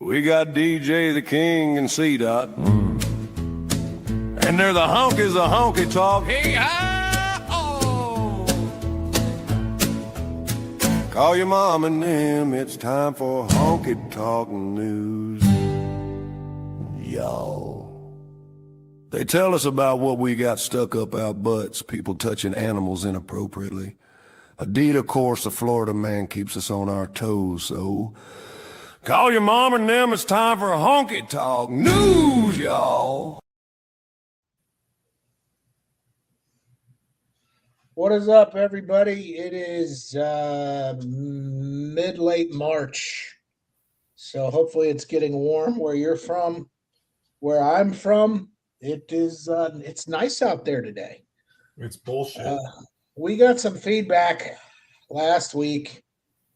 We got DJ the King and C-Dot. And they're the honkies of honky talk. Hey-hi-oh! Call your mom and them, it's time for honky talk news. Y'all. They tell us about what we got stuck up our butts, people touching animals inappropriately. Indeed, of course, the Florida man keeps us on our toes, so call your mom and them, it's time for honky talk news, y'all. What is up, everybody? It is mid-late March, so hopefully it's getting warm where you're from. Where I'm from, it's nice out there today. It's bullshit. We got some feedback last week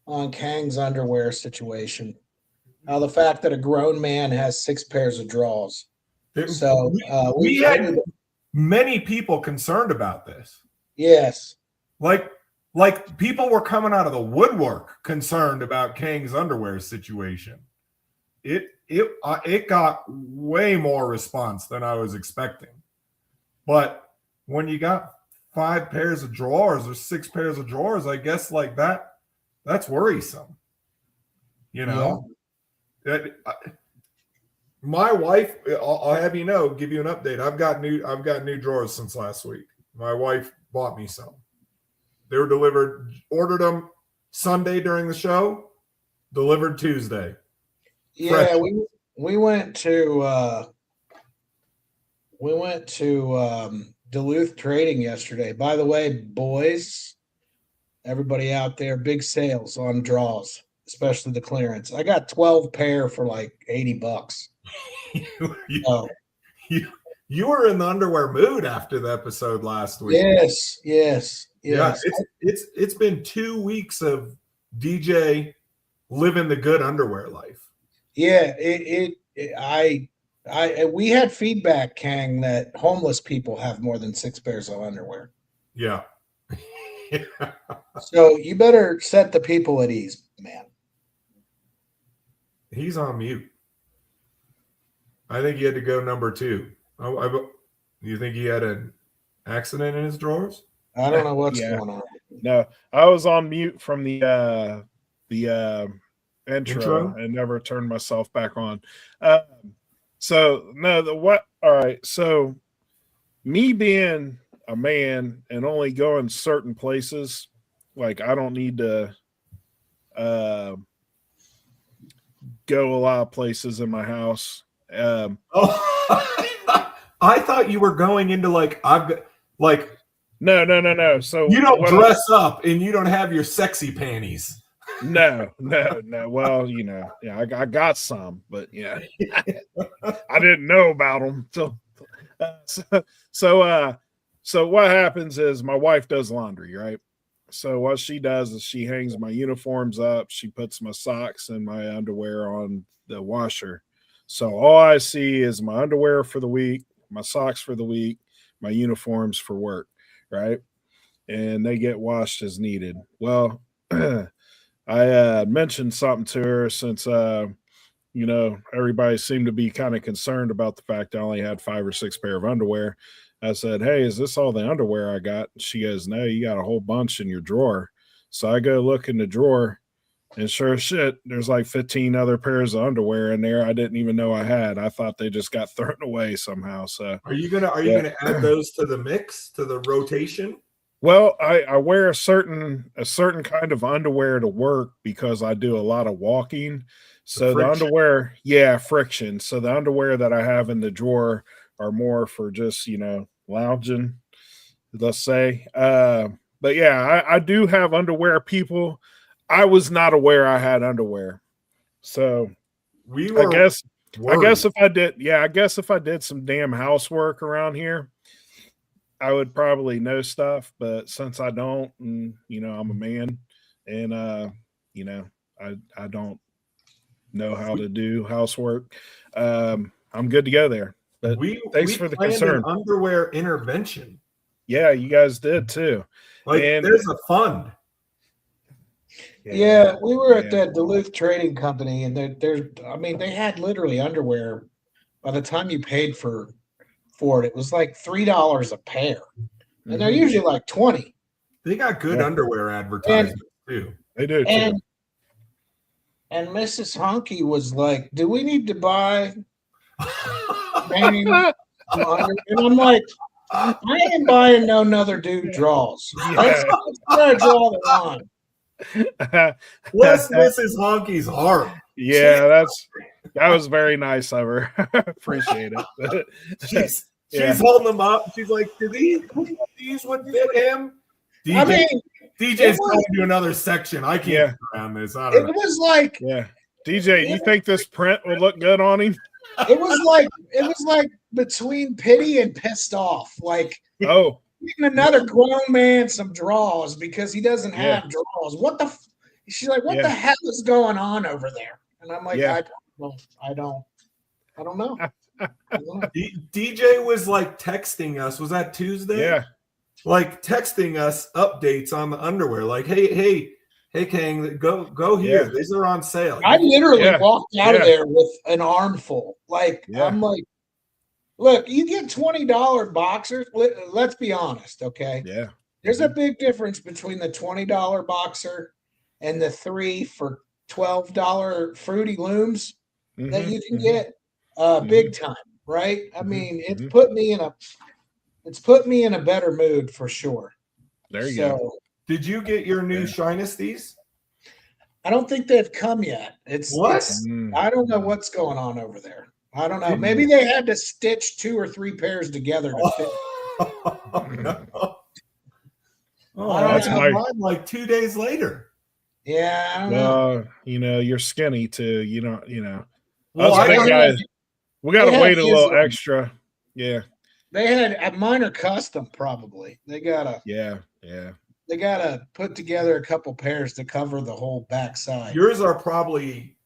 on Kang's underwear situation. The fact that a grown man has 6 pairs of drawers. We had many people concerned about this. Yes. Like people were coming out of the woodwork concerned about Kang's underwear situation. It got way more response than I was expecting. But when you got 5 pairs of drawers or 6 pairs of drawers, I guess like that's worrisome. You know? Yeah. My wife, I'll have you know, give you an update. I've got new drawers since last week. My wife bought me some. They were delivered, ordered them Sunday during the show, delivered Tuesday. Yeah, we went to Duluth Trading yesterday. By the way, boys, everybody out there, big sales on draws, especially the clearance. I got 12 pair for like $80. You were in the underwear mood after the episode last week. Yes. Yeah, it's been 2 weeks of DJ living the good underwear life. Yeah, we had feedback, Kang, that homeless people have more than 6 pairs of underwear. Yeah. So you better set the people at ease, man. He's on mute. I think he had to go number 2. You think he had an accident in his drawers? I don't know what's going on. No, I was on mute from the intro and never turned myself back on. All right. So me being a man and only going certain places, like I don't need to go a lot of places in my house. I thought you were going into No. So you don't dress up and you don't have your sexy panties. No. Well, yeah, I got some, but yeah, I didn't know about them. So what happens is my wife does laundry, right? So what she does is she hangs my uniforms up. She puts my socks and my underwear on the washer. So all I see is my underwear for the week, my socks for the week, my uniforms for work, right? And they get washed as needed. Well, I mentioned something to her since, everybody seemed to be kind of concerned about the fact I only had 5 or 6 pair of underwear. I said, hey, is this all the underwear I got? She goes, no, you got a whole bunch in your drawer. So I go look in the drawer, and sure as shit, there's like 15 other pairs of underwear in there I didn't even know I had. I thought they just got thrown away somehow. So are you gonna add those to the mix, to the rotation? Well, I wear a certain kind of underwear to work because I do a lot of walking. So the underwear, friction. So the underwear that I have in the drawer are more for just, lounging, let's say. But yeah, I do have underwear, people. I was not aware I had underwear. So I guess if I did some damn housework around here, I would probably know stuff, but since I don't, and I'm a man, and I don't know how to do housework, I'm good to go there. But thanks for the concern. An underwear intervention. Yeah, you guys did too. There's a fund. Yeah, we were at that Duluth Trading Company, and I mean, they had literally underwear. By the time you paid for it, it was like $3 a pair, and they're usually like 20. They got good underwear advertisements too. They do too. And Mrs. Honky was like, "Do we need to buy?" And I'm like, "I ain't buying no another dude draws. Let's draw the line." Bless Mrs. Honky's heart. Yeah, that was very nice of her. Appreciate it. She's holding them up. She's like, "Do these would fit him?" DJ's going to another section. I can't get around this. I don't know. It was like, DJ, you think this print would look good on him? It was like between pity and pissed off. Like, oh, giving another grown man some draws because he doesn't have draws. She's like, what the hell is going on over there? And I'm like, I don't know. DJ was like texting us. Was that Tuesday? Yeah. Like texting us updates on the underwear. Like, hey, Kang, go here. These are on sale. I literally walked out of there with an armful. Like, I'm like, look, you get $20 boxers. Let's be honest, okay? Yeah. There's a big difference between the $20 boxer and the 3 for $12 Fruity Looms that you can get big time, right? I mean, it's put me in a better mood for sure. There you go. Did you get your new Shinesties? I don't think they've come yet. What? I don't know what's going on over there. I don't know. Maybe they had to stitch 2 or 3 pairs together to fit. That's mine like 2 days later. Yeah, I don't know. You're skinny too. You know. Well, us big guys, we got to wait a little extra. Yeah. They had mine are custom, probably. They gotta. Yeah. They gotta put together a couple pairs to cover the whole backside. Yours are probably,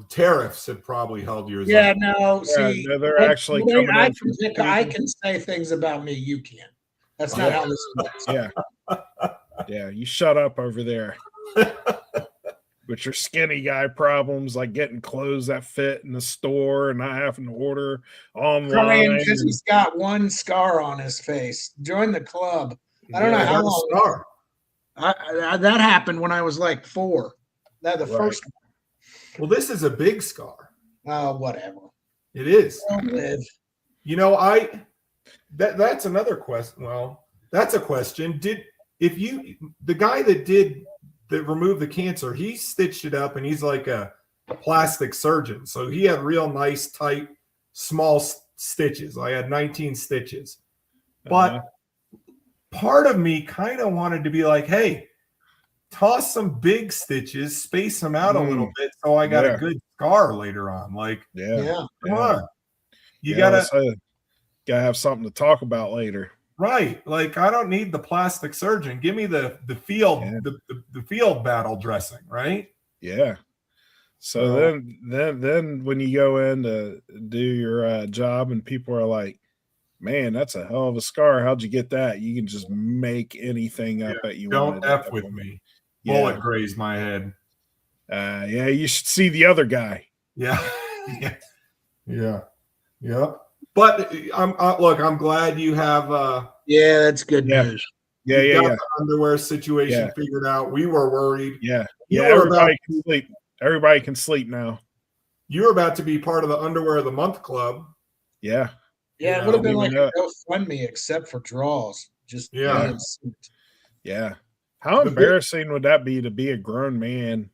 tariffs have probably held yours. Yeah, up. no. See, they're actually coming. I can say things about me. You can't. That's not how this works. Yeah. You shut up over there. With your skinny guy problems, like getting clothes that fit in the store and not having to order online. Because he's got one scar on his face. Join the club. I don't know how long. Scar. That happened when I was like 4. That the first one. Well, this is a big scar. Oh, whatever. It is. Live. That's another question. Well, that's a question. The guy that removed the cancer, he stitched it up and he's like a plastic surgeon. So he had real nice, tight, small stitches. I had 19 stitches. But part of me kind of wanted to be like, hey, toss some big stitches, space them out a little bit so I got a good scar later on. Like, come on. You gotta have something to talk about later. Right. Like, I don't need the plastic surgeon. Give me the field, the field battle dressing, right? Yeah. So then when you go in to do your job and people are like, man, that's a hell of a scar. How'd you get that? You can just make anything up that you want. Don't F with me. Bullet grazed my head. You should see the other guy. Yeah. But I'm glad you have. That's good news. You got the underwear situation figured out. We were worried. Yeah. Everybody can sleep. Everybody can sleep now. You were about to be part of the Underwear of the Month club. Yeah. Yeah, it would have been like a GoFundMe except for draws. Just Yeah. How embarrassing would that be to be a grown man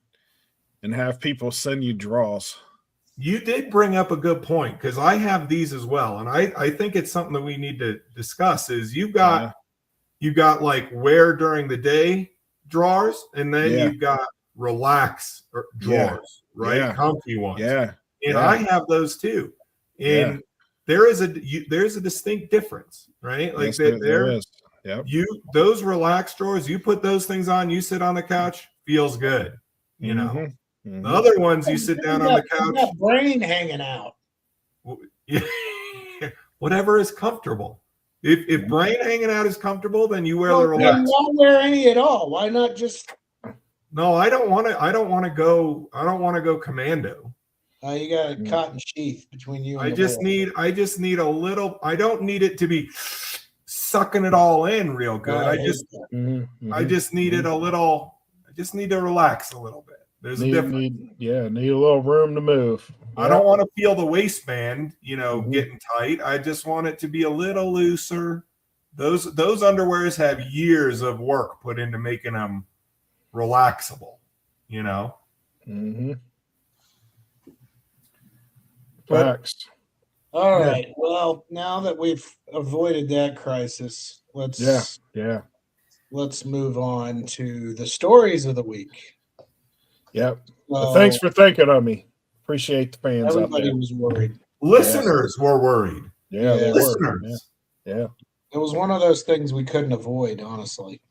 and have people send you draws? You did bring up a good point because I have these as well, and I think it's something that we need to discuss. Is you got like wear during the day drawers, and then you've got relax drawers, right? Yeah. Comfy ones. And I have those too, and there's a distinct difference, right? Like there is. Yeah. Those relaxed drawers, you put those things on, you sit on the couch, feels good, you know. The other ones, you sit down on the couch. Got brain hanging out. Whatever is comfortable. If brain hanging out is comfortable, then you wear the relaxed. You won't wear any at all. Why not just? No, I don't want to. I don't want to go. I don't want to go commando. You got a cotton sheath between you and I just need a little. I don't need it to be sucking it all in real good. I just need it a little. I just need to relax a little bit. There's a difference. Need a little room to move. I don't want to feel the waistband, getting tight. I just want it to be a little looser. Those underwears have years of work put into making them relaxable, Facts. All right. Well, now that we've avoided that crisis, let's move on to the stories of the week. Yep. Well, thanks for thinking of me. Appreciate the fans. Everybody was worried. Listeners were worried. Yeah, listeners. Yeah. It was one of those things we couldn't avoid, honestly.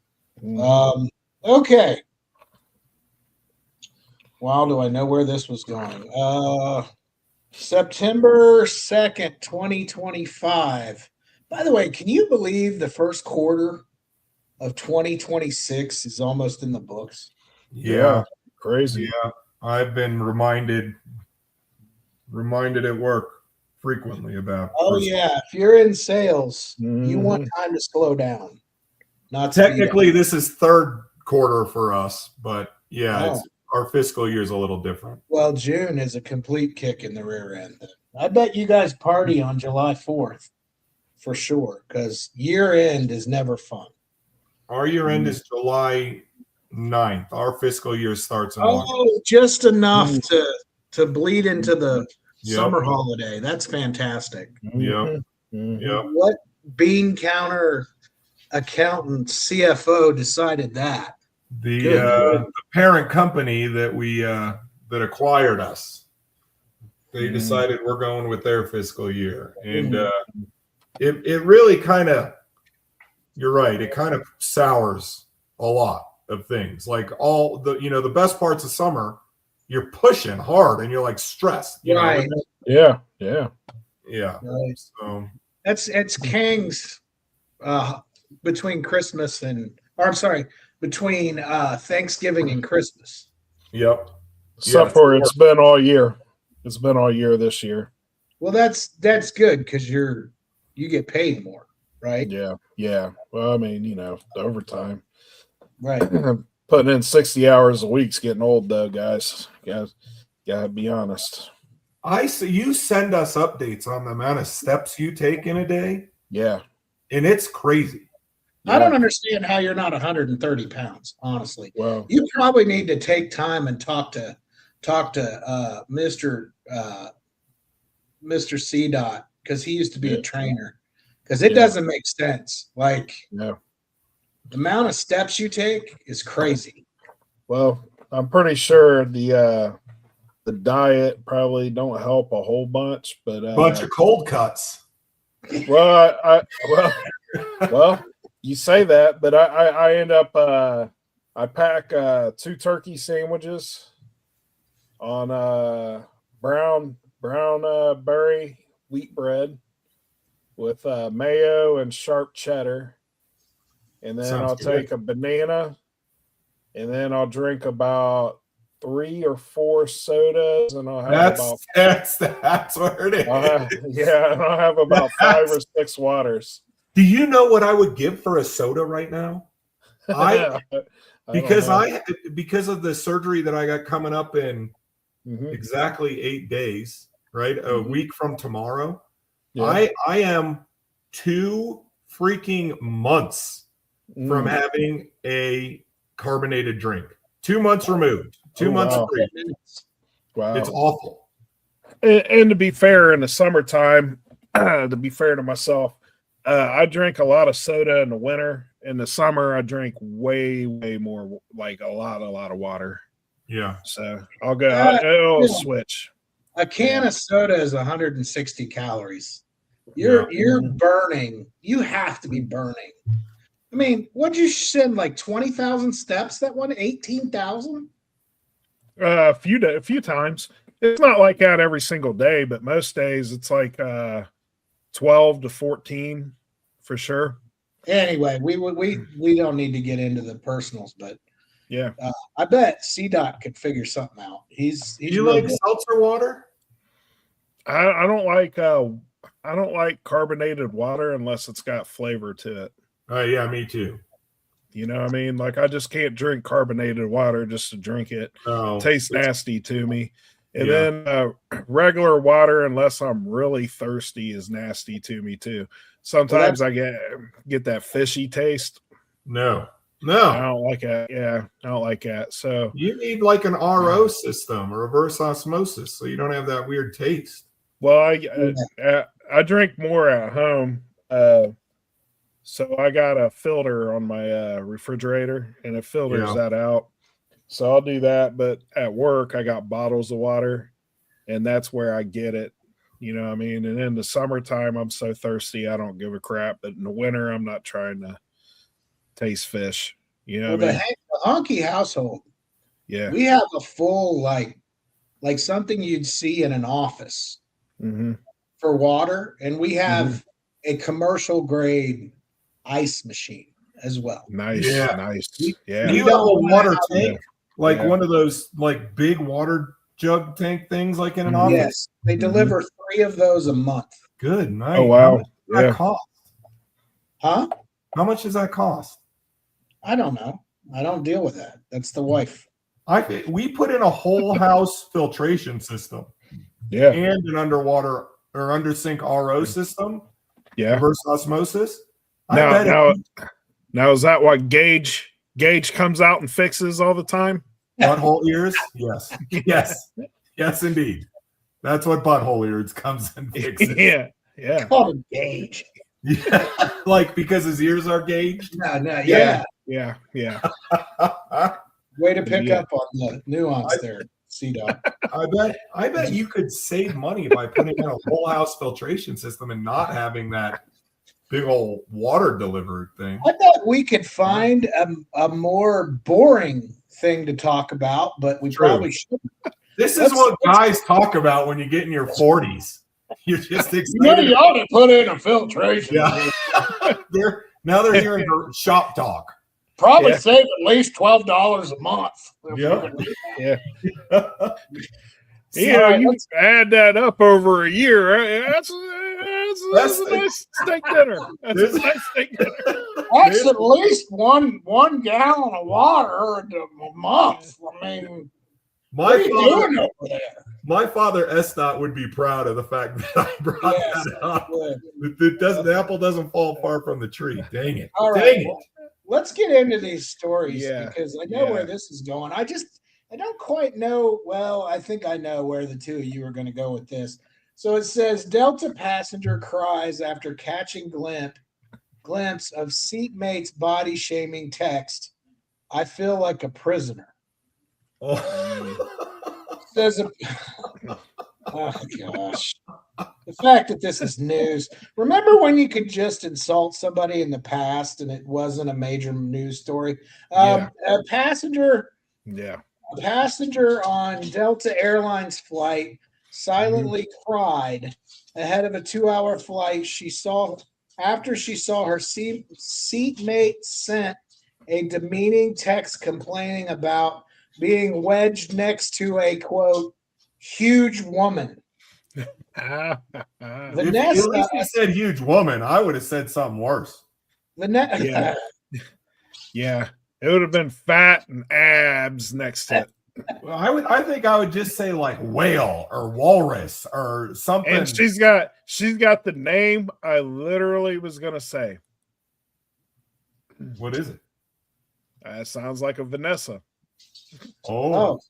Okay. Wow, do I know where this was going? September 2nd, 2025. By the way, can you believe the first quarter of 2026 is almost in the books? Yeah. Crazy. Yeah. I've been reminded at work frequently about. Yeah. If you're in sales, you want time to slow down. Not technically, this is third quarter for us, but our fiscal year is a little different. Well, June is a complete kick in the rear end. I bet you guys party on July 4th for sure, because year end is never fun. Our year end is July 9th. Our fiscal year starts in just enough to bleed into the summer holiday. That's fantastic. Yep. What bean counter accountant CFO decided that? The parent company that we that acquired us, they decided we're going with their fiscal year, and it really kind of, you're right, it kind of sours a lot of things. Like all the the best parts of summer, you're pushing hard and you're like stressed, right? Yeah. Right. So it's Kang's between Christmas between Thanksgiving and Christmas. Yep. Except for it's been all year. It's been all year this year. Well, that's good because you get paid more, right? Yeah. Well, I mean, the overtime. Right. Putting in 60 hours a week's getting old, though, guys. Gotta be honest. I see you send us updates on the amount of steps you take in a day. Yeah. And it's crazy. I don't understand how you're not 130 pounds, honestly. Well, you probably need to take time and talk to Mr. C. Dot, because he used to be a trainer. Because it doesn't make sense. Like, the amount of steps you take is crazy. Well, I'm pretty sure the diet probably don't help a whole bunch, but bunch of cold cuts. Well, well, you say that, but I end up I pack 2 turkey sandwiches on brown berry wheat bread with mayo and sharp cheddar, and then I'll take a banana, and then I'll drink about 3 or 4 sodas, and I'll have that's where it is. And I'll have about 5 or 6 waters. Do you know what I would give for a soda right now? Because of the surgery that I got coming up in exactly 8 days, right? A week from tomorrow. Yeah. I am 2 freaking months from having a carbonated drink. 2 months removed. 2 months free. Wow. It's awful. And to be fair, in the summertime, to be fair to myself, I drink a lot of soda in the winter. In the summer, I drink way more, like a lot of water. Yeah. So I'll go. I'll switch. A can of soda is 160 calories. You're burning. You have to be burning. I mean, what'd you send, like 20,000 steps? That one, 18,000? A few times. It's not like that every single day, but most days it's like 12 to 14 for sure. Anyway, we don't need to get into the personals, but Yeah. I bet CDOT could figure something out. He's Do you real like good. seltzer water? I don't like carbonated water unless it's got flavor to it. Yeah, me too. You know what I mean? Like I just can't drink carbonated water just to drink it. No, It tastes nasty to me. And Yeah. then regular water, unless I'm really thirsty, is nasty to me too. Sometimes I get that fishy taste. no. I don't like that. Yeah, I don't like that. So You need like an RO system or reverse osmosis so you don't have that weird taste. well, I drink more at home. So I got a filter on my refrigerator, and it filters that out. So I'll do that. But at work, I got bottles of water, and that's where I get it. You know what I mean? And in the summertime, I'm so thirsty, I don't give a crap. But in the winter, I'm not trying to taste fish. You know what I mean? The Honky household, Yeah. we have a full like something you'd see in an office for water, and we have a commercial grade ice machine as well. Nice. Yeah. Nice. Do you have a water tank? Like one of those like big water jug tank things like in an office? Yes. They deliver 3 of those a month. Good night. Oh, wow. How much does that cost? Huh? How much does that cost? I don't know. I don't deal with that. That's the wife. We put in a whole house filtration system. Yeah. And an underwater or under sink RO system. Yeah. Reverse osmosis. Now is that what Gage comes out and fixes all the time? Butthole ears? Yes. Yes, indeed. That's what butthole ears comes and fixes. Yeah. Call him Gage. Yeah. Like because his ears are gauged? No, yeah. Way to pick up on the nuance there, C-Dog. I bet you could save money by putting in a whole house filtration system and not having that big old water delivered thing. I bet we could find a more boring thing to talk about, but we probably shouldn't. This is what guys talk about when you get in your 40s. You're just excited. You ought to put in a filtration. Yeah. Now they're hearing shop talk. Probably save at least $12 a month. Yeah. You add that up over a year. Right? That's a nice steak dinner. That's a nice steak dinner. That's at least one gallon of water a month. I mean, what are you doing over there? My father Estot would be proud of the fact that I brought that up. The apple doesn't fall far from the tree. Dang it! All right, let's get into these stories because I know where this is going. I don't quite know. Well, I think I know where the two of you are going to go with this. So it says Delta passenger cries after catching glimpse of seatmate's body shaming text. I feel like a prisoner. Says oh gosh. The fact that this is news. Remember when you could just insult somebody in the past and it wasn't a major news story? A passenger on Delta Airlines flight silently cried ahead of a 2-hour flight. After she saw her seatmate sent a demeaning text complaining about being wedged next to a quote huge woman. Vanessa, at least you said huge woman. I would have said something worse. Yeah, it would have been fat and abs next to it. Well, I think I would just say like whale or walrus or something. And she's got the name I literally was gonna say. What is it? Sounds like a Vanessa. Oh.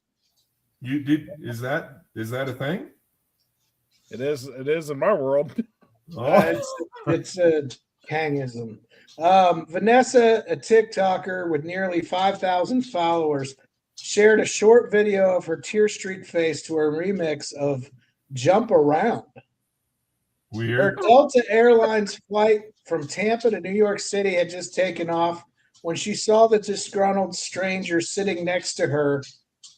You did? Is that a thing? It is in my world. It's a Kangism. Vanessa, a TikToker with nearly 5,000 followers, shared a short video of her tear streaked face to a remix of "Jump Around." Weird. Her Delta Airlines flight from Tampa to New York City had just taken off when she saw the disgruntled stranger sitting next to her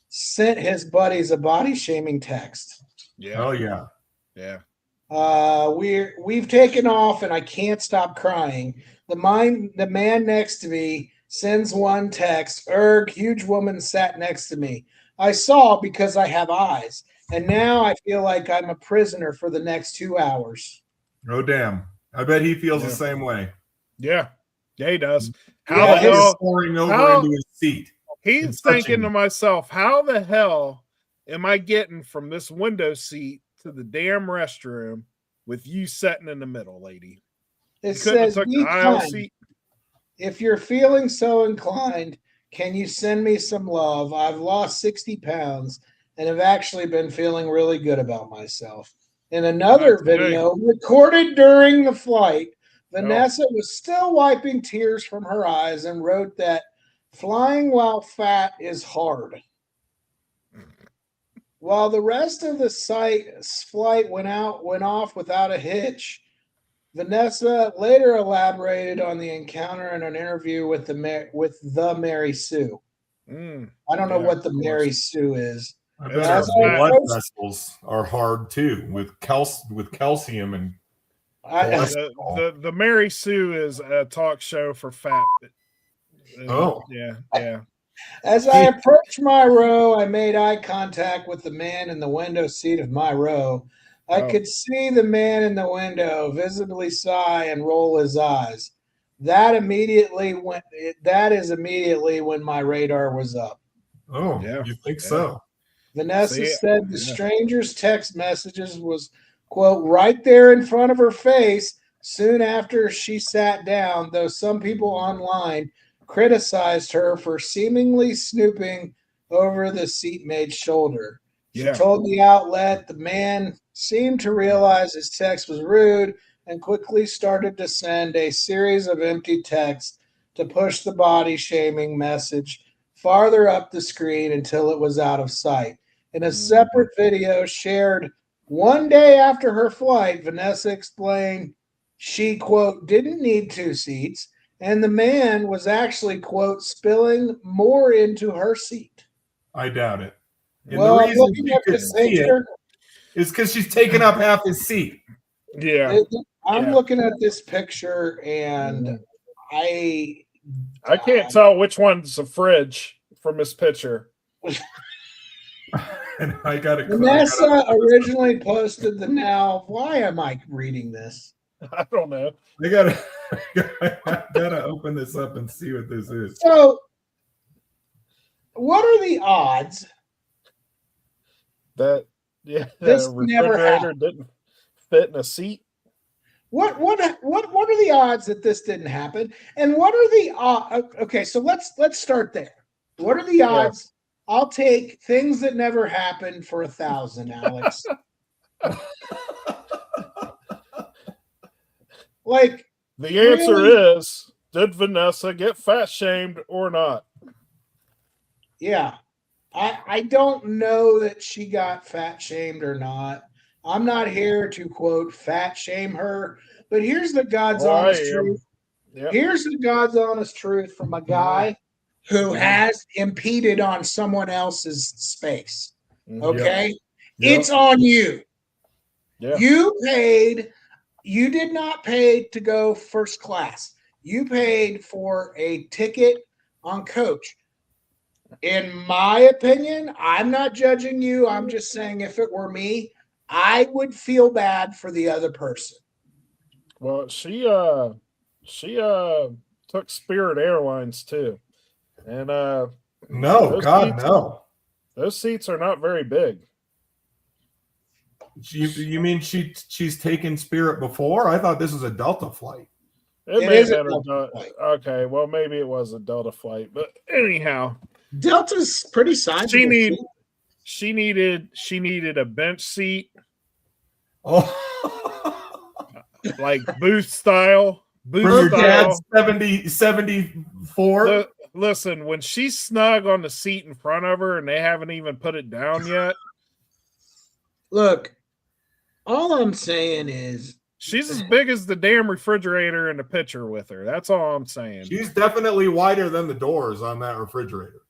sent his buddies a body shaming text. Yeah. Oh yeah. Yeah. We've taken off and I can't stop crying. The man next to me sends one text. Erg, huge woman sat next to me. I saw because I have eyes. And now I feel like I'm a prisoner for the next 2 hours. Oh, damn. I bet he feels Yeah. the same way. Yeah, he does. How Yeah, the hell? Pouring over how- into his seat. He's and touching thinking to it. myself, how the hell am I getting from this window seat to the damn restroom with you sitting in the middle, lady? It You couldn't have says, took be the aisle kind. seat. If you're feeling so inclined, can you send me some love? I've lost 60 pounds and have actually been feeling really good about myself. In another Okay. video recorded during the flight, Vanessa was still wiping tears from her eyes and wrote that flying while fat is hard. While the rest of the flight went off without a hitch, Vanessa later elaborated on the encounter in an interview with the Mary Sue. I don't know what the Mary Sue is. I It's bet our her blood fat. vessels are hard too, with calcium and The Mary Sue is a talk show for fat. Oh. Yeah. As I approached my row, I made eye contact with the man in the window seat of my row. I could see the man in the window visibly sigh and roll his eyes. That is immediately when my radar was up. Oh, Yeah. you think so? Vanessa See, said the yeah. stranger's text messages was, quote, right there in front of her face soon after she sat down, though some people online criticized her for seemingly snooping over the seatmate's shoulder. She Yeah. told the outlet the man seemed to realize his text was rude and quickly started to send a series of empty texts to push the body shaming message farther up the screen until it was out of sight. In a separate video shared one day after her flight, Vanessa explained she, quote, didn't need 2 seats, and the man was actually, quote, spilling more into her seat. I doubt it. And Well, the I'm reason looking she at could this see it picture. is because she's taking up half his seat. Yeah. I'm looking at this picture, and I can't tell which one's a fridge from this picture. And I got it. Vanessa originally posted the now. Why am I reading this? I don't know. I gotta open this up and see what this is. So, what are the odds That this the never refrigerator happened? didn't fit in a seat. What are the odds that this didn't happen? And what are the odds? Okay, so let's start there. What are the odds? I'll take things that never happened for 1,000, Alex. Like The answer really? is, did Vanessa get fat shamed or not? Yeah. I don't know that she got fat shamed or not. I'm not here to, quote, fat shame her, but here's the God's honest truth. Yep. Here's the God's honest truth from a guy who has impeded on someone else's space. Okay? Yep. It's on you. Yeah. You did not pay to go first class. You paid for a ticket on coach. In my opinion, I'm not judging you. I'm just saying if it were me, I would feel bad for the other person. Well, she took Spirit Airlines too. And No, God, no. Those seats are not very big. You mean she's taken Spirit before? I thought this was a Delta flight. It It may is have a been Delta flight. okay, well maybe it was a Delta flight, but anyhow, Delta's pretty sizable. she needed a bench seat, Oh, like booth style. from your style. dad's 74. Listen, when she's snug on the seat in front of her and they haven't even put it down yet. Look, all I'm saying is She's as big as the damn refrigerator in the picture with her. That's all I'm saying. She's definitely wider than the doors on that refrigerator.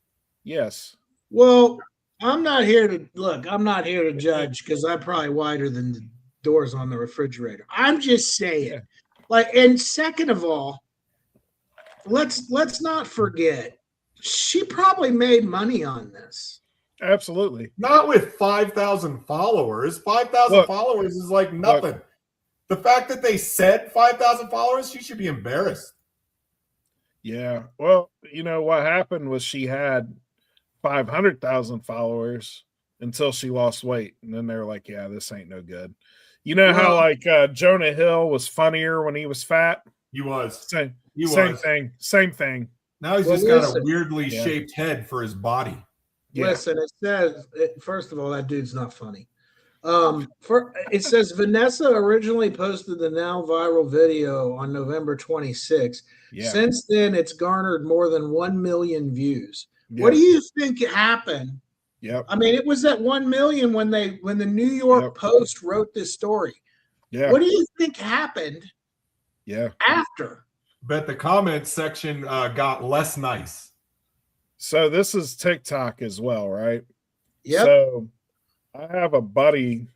Yes. well, I'm not here to judge because I'm probably wider than the doors on the refrigerator. I'm just saying. Yeah. Like, and second of all, let's not forget, she probably made money on this. Absolutely. Not with 5,000 followers. 5,000 Look, followers is like nothing. The fact that they said 5,000 followers, she should be embarrassed. Yeah. Well, you know what happened was she had 500,000 followers until she lost weight, and then they were like, "Yeah, this ain't no good." You know how Well- like Jonah Hill was funnier when he was fat? He was. Same was. thing. Same thing. Now he's Well, just got a listen. weirdly Yeah. shaped head for his body. Yeah. Listen, it says first of all, that dude's not funny. It says Vanessa originally posted the now viral video on November 26th. Yeah. Since then, it's garnered more than 1 million views. Yeah. What do you think happened? Yep. I mean, it was at 1 million when the New York Yep. Post wrote this story. Yeah. What do you think happened Yeah. after? Bet the comments section got less nice. So this is TikTok as well, right? Yep. So I have a buddy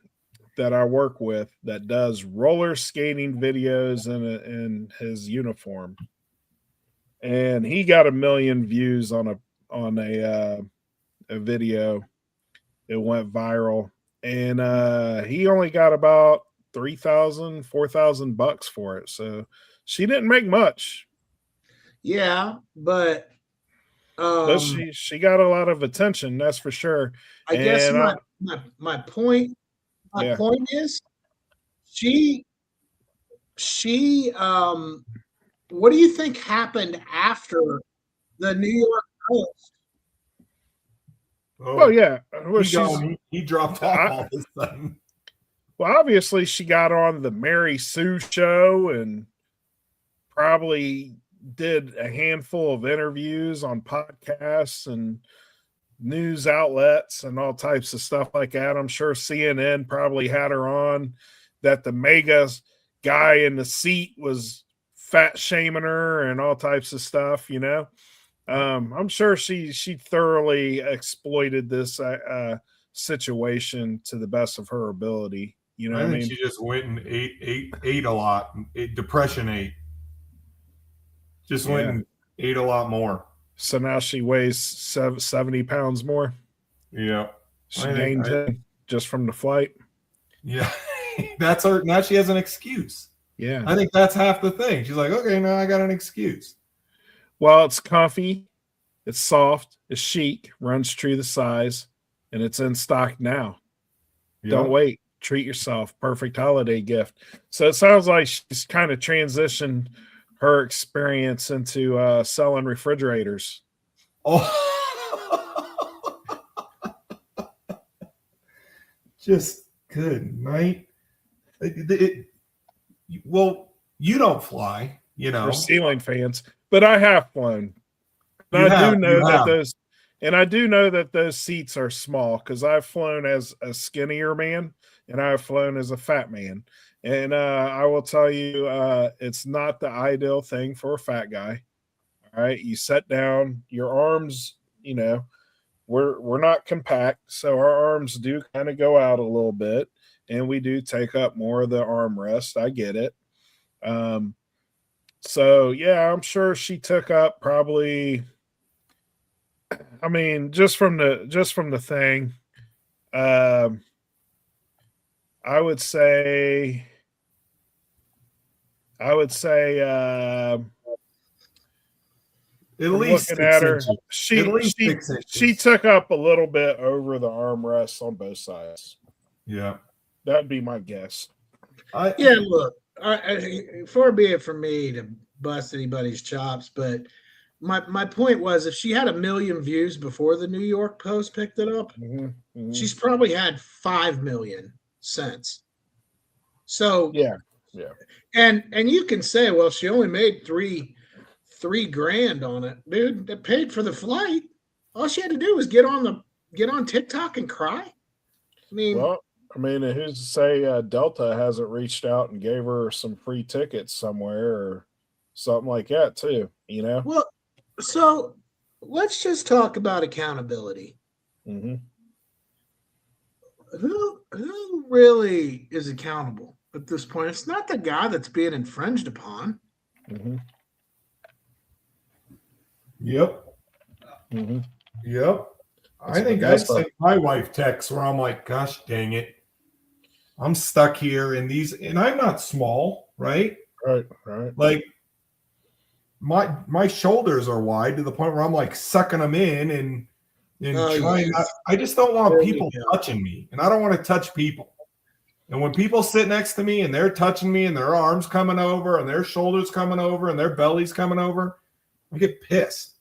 that I work with that does roller skating videos in his uniform, and he got 1 million views on a video. It went viral, and he only got about $3,000-4,000 for it. So she didn't make much, Yeah, but but she got a lot of attention, that's for sure. I guess And my point Yeah. point is she what do you think happened after the New York Post? Well, yeah, well, he dropped off all of a sudden. Well, obviously, she got on the Mary Sue show and probably did a handful of interviews on podcasts and news outlets and all types of stuff like that. I'm sure CNN probably had her on, that the mega guy in the seat was fat shaming her and all types of stuff, you know. I'm sure she thoroughly exploited this situation to the best of her ability. You know I what I think mean? she just went and ate a lot. Depression ate. Just went Yeah. and ate a lot more. So now she weighs 70 pounds more. Yeah. She I gained think 10 just from the flight. Yeah. That's her. Now she has an excuse. Yeah. I think that's half the thing. She's like, okay, now I got an excuse. Well, it's comfy, it's soft, it's chic, runs true to size, and it's in stock now. Yep. Don't wait. Treat yourself. Perfect holiday gift. So it sounds like she's kind of transitioned her experience into selling refrigerators. Oh. Just good night. Well, you don't fly, you know. For ceiling fans, but I have flown. You And I have, do know you that have. those seats are small because I've flown as a skinnier man and I've flown as a fat man. And I will tell you, it's not the ideal thing for a fat guy. All right, you sit down, your arms, you know, we're not compact, so our arms do kind of go out a little bit, and we do take up more of the armrest. I get it. So yeah, I'm sure she took up probably. I mean, just from the thing, I would say. At least Looking at her, 6 inches. she took up a little bit over the armrests on both sides. Yeah. That'd be my guess. Yeah, look, far be it from me to bust anybody's chops, but my point was, if she had 1 million views before the New York Post picked it up, she's probably had 5 million since. So yeah. And you can say, well, she only made $3,000 on it, dude. That paid for the flight. All she had to do was get on TikTok and cry. I mean, Well, I mean, who's to say Delta hasn't reached out and gave her some free tickets somewhere or something like that too? You know. well, so let's just talk about accountability. Mm-hmm. Who really is accountable at this point? It's not the guy that's being infringed upon. Mm-hmm. Yep. Mhm. Yep. I That's- think that's I've sent my wife texts where I'm like, gosh dang it. I'm stuck here in these, and I'm not small, right? Right. Like my shoulders are wide to the point where I'm like sucking them in and Oh, trying yes. not, I just don't want There you people go. touching me, and I don't want to touch people. And when people sit next to me and they're touching me and their arms coming over and their shoulders coming over and their bellies coming over, I get pissed.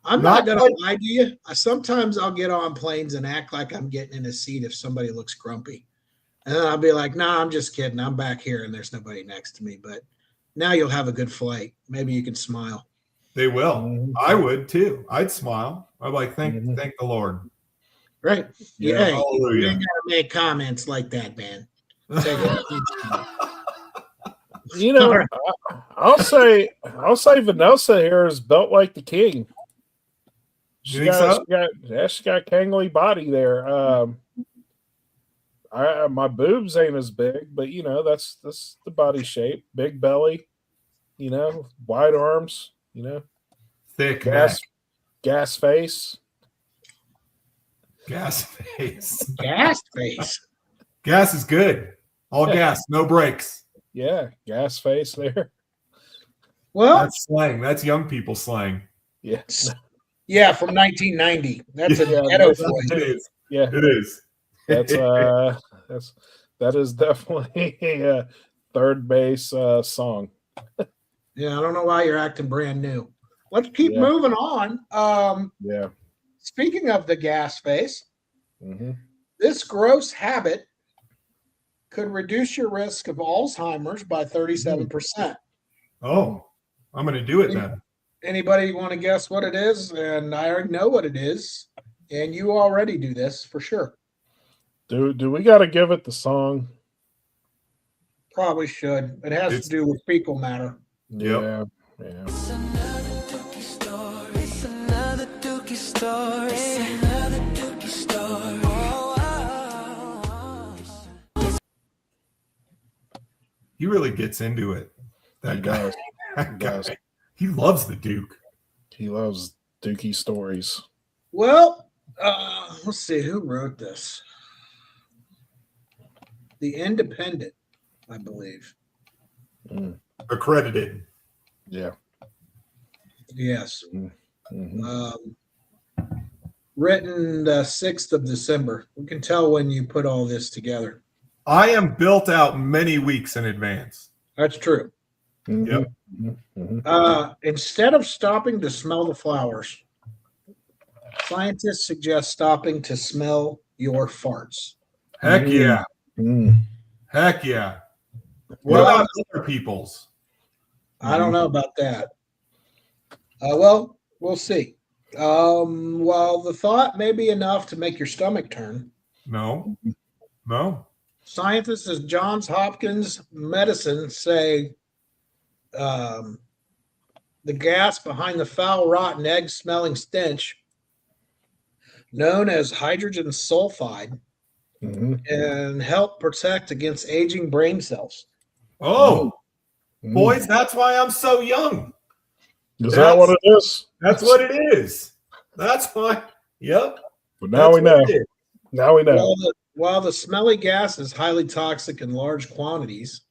I'm Not not gonna like- lie to you. Sometimes I'll get on planes and act like I'm getting in a seat if somebody looks grumpy. And then I'll be like, nah, I'm just kidding. I'm back here and there's nobody next to me. But now you'll have a good flight. Maybe you can smile. They will. Mhm. I would too. I'd smile. I'd like, thank the Lord. Right. Yeah. Hey, you Hallelujah. ain't gotta make comments like that, man. Take it. You know, All right. I'll say Vanessa here is built like the king. You think so? She got gangly body there. My boobs ain't as big, but you know that's the body shape. Big belly, you know, wide arms, you know, Thick neck. gas face. Gas face. Gas face. Gas is good. All gas, no brakes. Yeah, gas face there. Well, That's slang. That's young people slang. Yeah, yeah, from 1990. That's a Yeah, ghetto that's- voice. It is. yeah. It is. That is definitely a third base song. Yeah, I don't know why you're acting brand new. Let's keep Yeah. moving on. Yeah. Speaking of the gas face, Mm-hmm. this gross habit could reduce your risk of Alzheimer's by 37%. Oh, I'm going to do it then. Anybody want to guess what it is? And I already know what it is. And you already do this for sure. Do we got to give it the song? Probably should. It has to do with fecal matter. Yep. Yeah. It's another dookie story. It's another dookie story. It's another dookie story. He really gets into it. That He guy. does. That He guy. does. He loves the Duke. He loves Dookie stories. Well, let's see who wrote this. The Independent, I believe. Accredited. Yeah. Yes. Mhm. Written the 6th of December. We can tell when you put all this together. I am built out many weeks in advance. That's true. Yep. Mhm. Instead of stopping to smell the flowers, scientists suggest stopping to smell your farts. Heck yeah. Mm. Heck yeah. What Well, about other people's? I don't know about that. Well, we'll see. While the thought may be enough to make your stomach turn, No. No. scientists at Johns Hopkins Medicine say the gas behind the foul, rotten, egg-smelling stench, known as hydrogen sulfide, Mhm. can help protect against aging brain cells. Oh, Mm. boys, that's why I'm so young. Is that what it is? That's what it is. That's why. Yep. But now we That's know. what it is. Now we know. While the smelly gas is highly toxic in large quantities,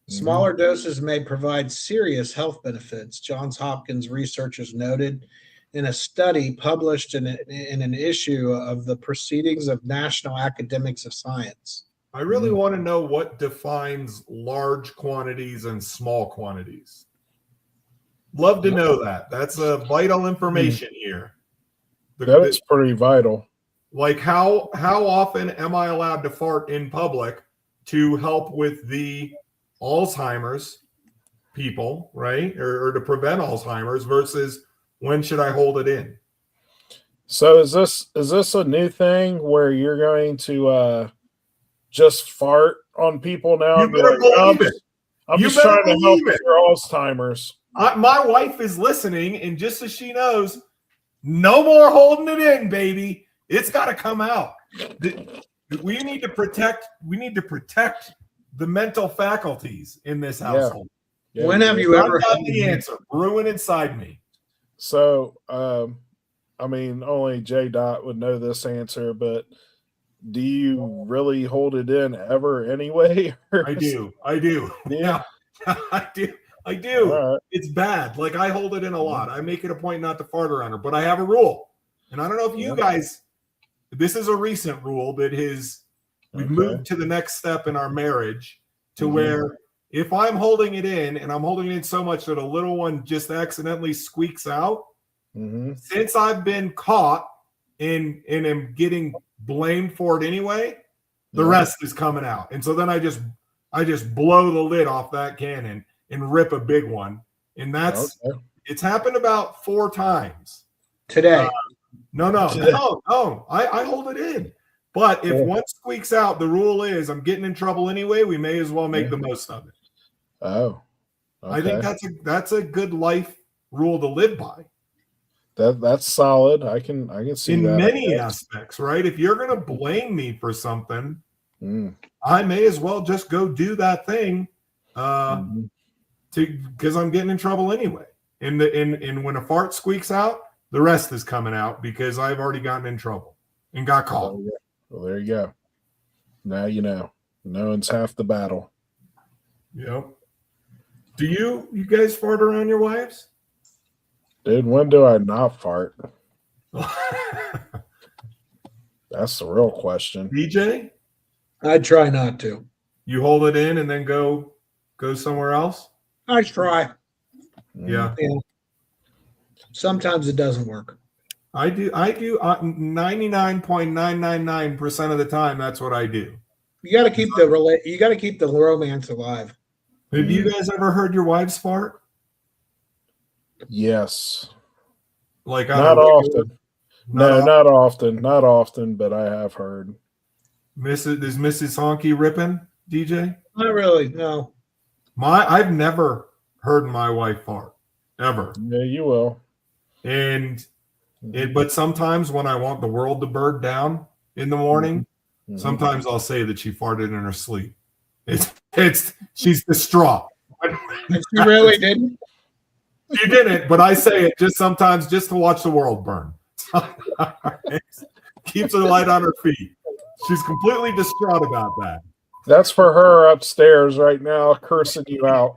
smaller doses may provide serious health benefits, Johns Hopkins researchers noted in a study published in an issue of the Proceedings of National Academics of Science. I really want to know what defines large quantities and small quantities. Love to know that. That's a vital information here. That is pretty vital. Like how often am I allowed to fart in public to help with the Alzheimer's people, right? Or to prevent Alzheimer's versus when should I hold it in? So is this a new thing where you're going to just fart on people now? You and be better like, believe it. I'm You just better trying to help believe with it. your Alzheimer's. My wife is listening, and just so she knows, no more holding it in, baby. It's got to come out. We need to protect. We need to protect the mental faculties in this household. Yeah, When have you I've ever got the answer brewing inside me. So, I mean, only J Dot would know this answer, but do you really hold it in ever anyway? I do. I do. Yeah. I do. I do. All right. It's bad. Like I hold it in a lot. I make it a point not to fart around her, but I have a rule. And I don't know if you guys, this is a recent rule that we've moved to the next step in our marriage to where if I'm holding it in and I'm holding it in so much that a little one just accidentally squeaks out, since I've been caught and am getting blamed for it anyway, the rest is coming out. And so then I just blow the lid off that cannon and rip a big one. And it's happened about 4 times. Today. No. I hold it in. But if one squeaks out, the rule is I'm getting in trouble anyway. We may as well make the most of it. Oh. Okay. I think that's a good life rule to live by. That's solid. I can see in that. many aspects, right? If you're going to blame me for something, I may as well just go do that thing because I'm getting in trouble anyway. And when a fart squeaks out, the rest is coming out because I've already gotten in trouble and got caught. Well, there you go. Now you know. Knowing's half the battle. Yep. Do you guys fart around your wives? Dude, when do I not fart? That's the real question. DJ? I try not to. You hold it in and then go somewhere else? I try. Yeah. Sometimes it doesn't work. I do 99.999% of the time. That's what I do. You got to keep the romance alive. Have you guys ever heard your wives fart? Yes. Like not often. Not often, but I have heard. Is Mrs. Honky ripping, DJ? Not really, no. I've never heard my wife fart ever. Yeah, you will. But sometimes when I want the world to burn down in the morning, sometimes I'll say that she farted in her sleep. She's distraught. And she really didn't. She didn't, but I say it just sometimes just to watch the world burn. Keeps her light on her feet. She's completely distraught about that. That's for her upstairs right now, cursing you out.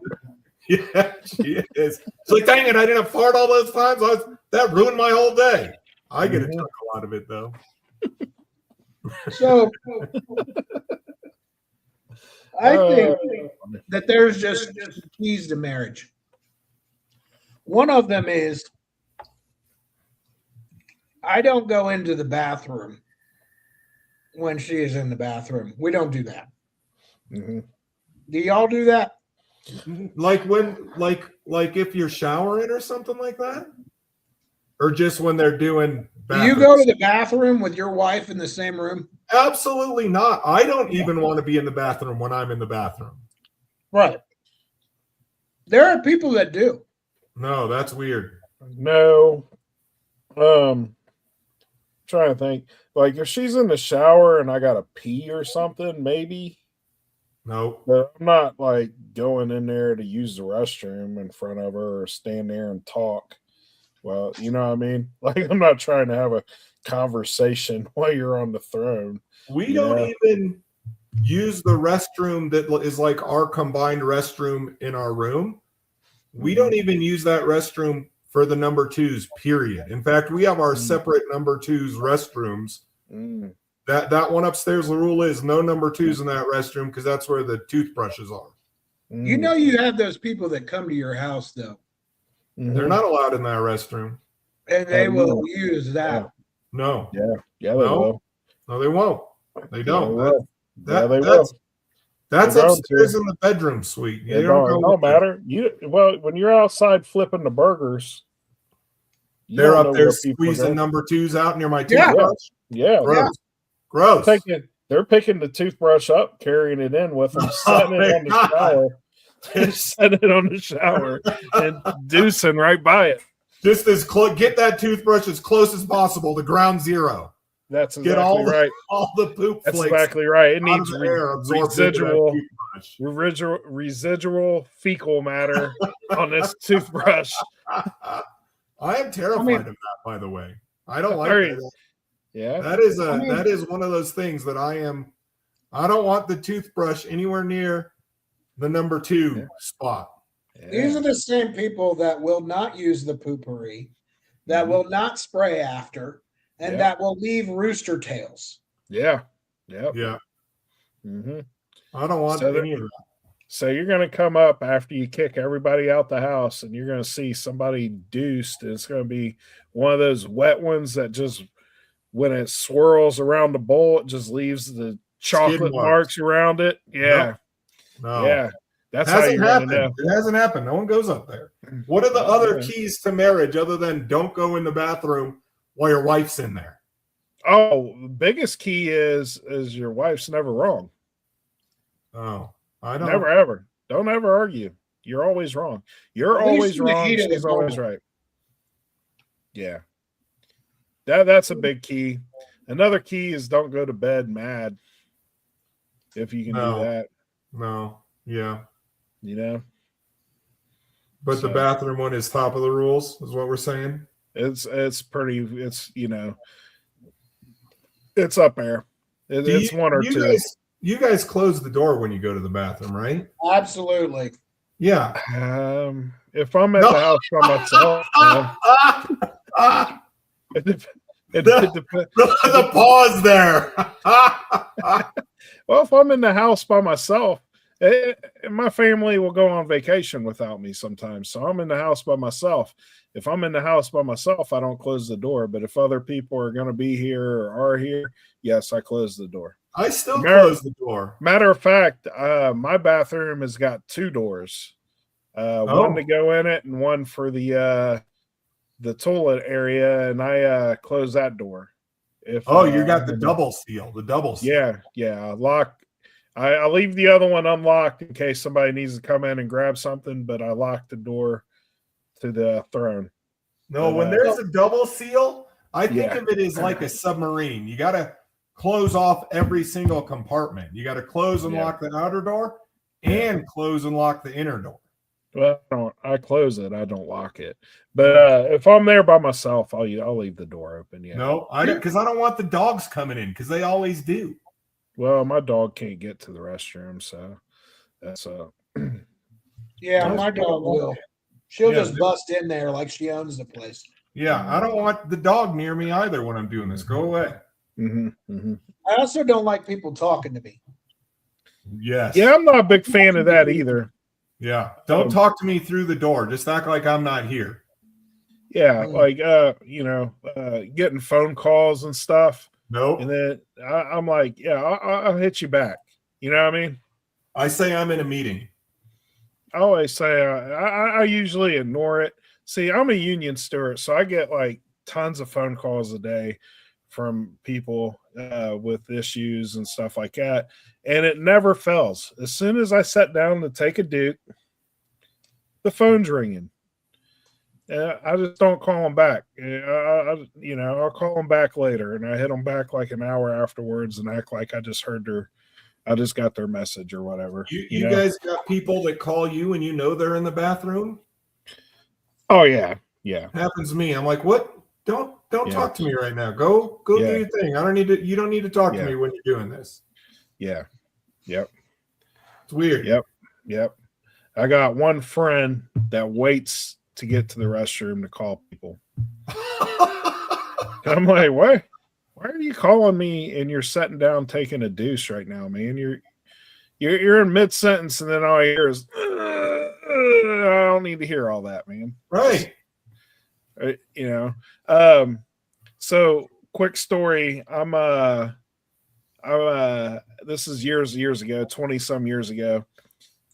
Yeah, she is. She's like, dang it, I didn't fart all those times. That ruined my whole day. I get a chuckle out of it, though. So I think that there's just keys to marriage. One of them is I don't go into the bathroom when she is in the bathroom. We don't do that. Do y'all do that? Like if you're showering or something like that? Or just when they're doing bathrooms? Do you go to the bathroom with your wife in the same room? Absolutely not. I don't even want to be in the bathroom when I'm in the bathroom. Right. There are people that do. No, that's weird. No. Trying to think. Like if she's in the shower and I gotta pee or something, maybe. No. But I'm not like going in there to use the restroom in front of her or stand there and talk. Well, you know what I mean? Like I'm not trying to have a conversation while you're on the throne. We don't even use the restroom that is like our combined restroom in our room. We don't even use that restroom for the number 2s, period. In fact, we have our separate number 2s restrooms. That one upstairs, the rule is no number 2s in that restroom because that's where the toothbrushes are. You know you have those people that come to your house, though. They're not allowed in that restroom. And they will use that. No. Yeah, they will. No, they won't. They don't. They will. That's upstairs in the bedroom suite. It don't matter. When you're outside flipping the burgers, they're up there squeezing number 2s out near my toothbrush. Yeah. Gross. They're picking the toothbrush up, carrying it in with them, setting it on the shower. Setting it on the shower and deucing right by it. Just as close. Get that toothbrush as close as possible to ground zero. That's exactly right. All the poop That's flakes. Exactly right. It needs residual fecal matter on this toothbrush. I am terrified I mean- of that, by the way. I don't like Very- that. Yeah. That is I mean- that is one of those things that I don't want the toothbrush anywhere near the number 2 Yeah. spot. These Yeah. are the same people that will not use the poopery, that Mhm. will not spray after, and Yeah. that will leave rooster tails. Yeah. Yep. Yeah. hmm I don't want So any of that. So you're going to come up after you kick everybody out the house, and you're going to see somebody deuced. And it's going to be one of those wet ones that just, when it swirls around the bowl, it just leaves the chocolate marks around it. Yeah. No. Yeah. That's how Hasn't you're going happened. to know. It hasn't happened. No one goes up there. What are the other Yeah. keys to marriage other than don't go in the bathroom while your wife's in there? Oh, the biggest key is your wife's never wrong. Oh, I don't. Never ever. Don't ever argue. You're always wrong. You're At least always in the wrong. heat of the She's always moment. right. Yeah. That's a big key. Another key is don't go to bed mad. If you can No. do that, No. Yeah. you know. But the So- bathroom one is top of the rules, is what we're saying. It's pretty, it's it's up there. It's one or two. You guys close the door when you go to the bathroom, right? Absolutely. Yeah. If I'm at No. the house by myself, it depends. The pause there. Well, if I'm in the house by myself, my family will go on vacation without me sometimes. So I'm in the house by myself. If I'm in the house by myself, I don't close the door. But if other people are going to be here or are here, yes, I close the door. I still close the door. Matter of fact, my bathroom has got 2 doors. One to go in it and one for the toilet area, and I close that door. If You got the double seal. The double seal. yeah. Lock. I leave the other one unlocked in case somebody needs to come in and grab something, but I lock the door to the throne. No, when there's a double seal, I think Yeah. of it as like a submarine. You got to close off every single compartment. You got to close and lock the outer door and close and lock the inner door. Well, I close it. I don't lock it. But if I'm there by myself, I'll leave the door open. Yeah. No, because I don't want the dogs coming in because they always do. Well, my dog can't get to the restroom, so that's Yeah, That's my cool. dog will. She'll Yeah, just bust in there like she owns the place. Yeah, I don't want the dog near me either when I'm doing this. Go away. I also don't like people talking to me. Yes. Yeah, I'm not a big fan of that either. Yeah. Don't talk to me through the door. Just act like I'm not here. Yeah, like getting phone calls and stuff. Nope. And then I'm like, yeah, I'll hit you back. You know what I mean? I say I'm in a meeting. I always say I usually ignore it. See, I'm a union steward, so I get like tons of phone calls a day from people with issues and stuff like that, and it never fails. As soon as I sit down to take a duke, the phone's ringing. I just don't call them back. I'll call them back later, and I hit them back like an hour afterwards and act like I just got their message or whatever. You guys got people that call you and you know they're in the bathroom? Oh yeah. Happens to me. I'm like, what? Don't Yeah. talk to me right now. Go do Yeah. your thing. You don't need to talk to Yeah. me when you're doing this. Yeah. Yep. It's weird. Yep. I got one friend that waits to get to the restroom to call people. And I'm like, what? Why are you calling me and you're sitting down taking a deuce right now, man? You're in mid sentence, and then all I hear is, I don't need to hear all that, man. Right. So quick story. This is years ago, 20 some years ago.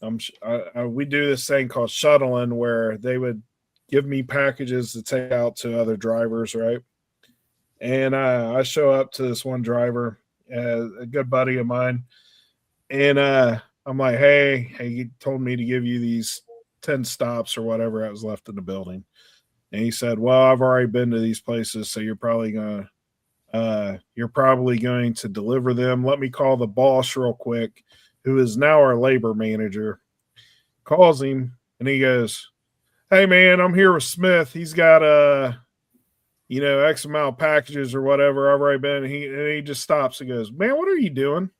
We do this thing called shuttling where they would give me packages to take out to other drivers, right? And I show up to this one driver, a good buddy of mine, and I'm like, hey, he told me to give you these 10 stops or whatever I was left in the building. And he said, well, I've already been to these places, so you're probably going to deliver them. Let me call the boss real quick, who is now our labor manager. Calls him, and he goes, Hey man, I'm here with Smith. He's got X amount of packages or whatever. I've already been. And he just stops and goes, "Man, what are you doing?"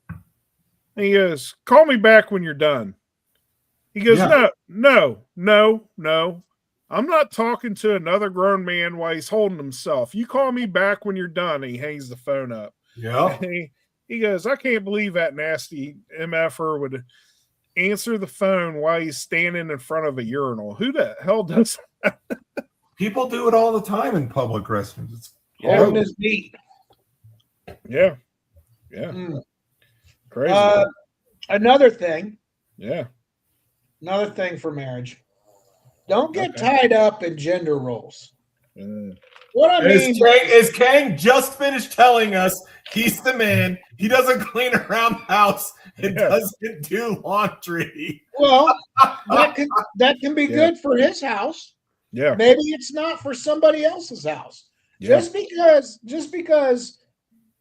And he goes, "Call me back when you're done." He goes, Yeah. No. I'm not talking to another grown man while he's holding himself. You call me back when you're done. And he hangs the phone up. Yeah. And he goes, "I can't believe that nasty MFer would answer the phone while he's standing in front of a urinal. Who the hell does that?" People do it all the time in public restrooms. It's Holding his meat. Yeah. Crazy. Another thing for marriage. Don't get tied up in gender roles. What I mean is Kang just finished telling us he's the man. He doesn't clean around the house and doesn't do laundry. Well, that can be good for his house. Yeah. Maybe it's not for somebody else's house. Yeah. Just because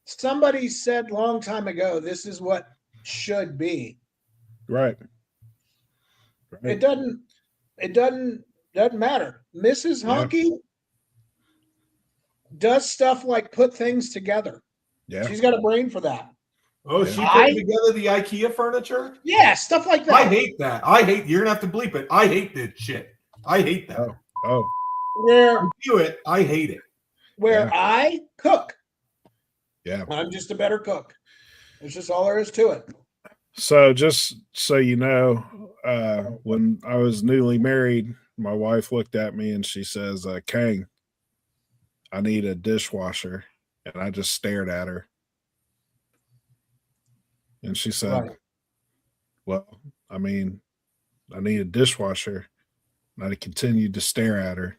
somebody said a long time ago this is what should be. Right. It doesn't matter. Mrs. Honky does stuff like put things together. Yeah. She's got a brain for that. Oh, she put together the IKEA furniture? Yeah, stuff like that. I hate that. You're gonna have to bleep it. I hate this shit. I hate that. Oh. Where I do it, I hate it. I cook. Yeah. I'm just a better cook. That's just all there is to it. So just so you know, when I was newly married, my wife looked at me and she says, "Kang, I need a dishwasher." And I just stared at her. And she said, "Well, I mean, I need a dishwasher." And I continued to stare at her.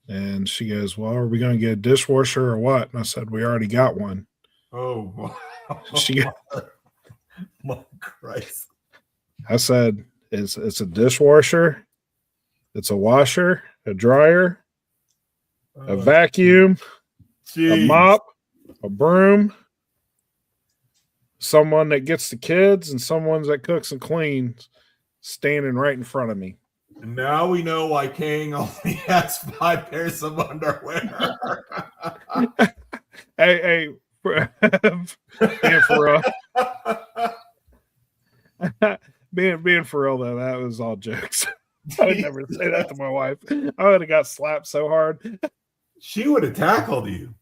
And she goes, "Well, are we going to get a dishwasher or what?" And I said, "We already got one." Oh, She, my Christ. I said, it's a dishwasher, it's a washer, a dryer, a vacuum, a mop, a broom, someone that gets the kids, and someone that cooks and cleans standing right in front of me. And now we know why Kang only has 5 pairs of underwear. Hey, being for real. being for real though, that was all jokes. I would never say that to my wife. I would have got slapped so hard. She would have tackled you.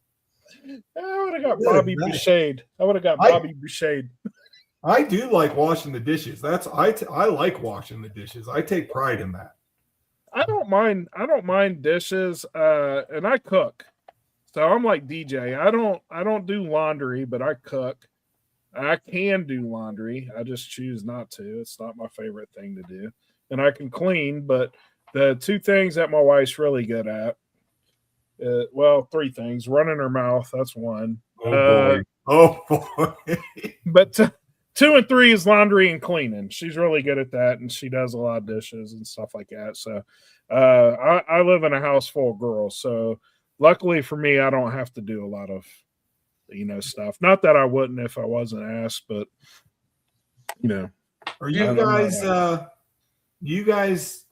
I would have got Bobby Boucher. Bobby Boucher. I do like washing the dishes. I like washing the dishes. I take pride in that. I don't mind dishes, and I cook. So I'm like DJ. I don't do laundry, but I cook. I can do laundry. I just choose not to. It's not my favorite thing to do. And I can clean, but the 2 things that my wife's really good at, 3 things. Running her mouth, that's one. Oh boy. But 2 and 3 is laundry and cleaning. She's really good at that, and she does a lot of dishes and stuff like that. So I live in a house full of girls. So luckily for me, I don't have to do a lot of stuff. Not that I wouldn't if I wasn't asked, but Are you guys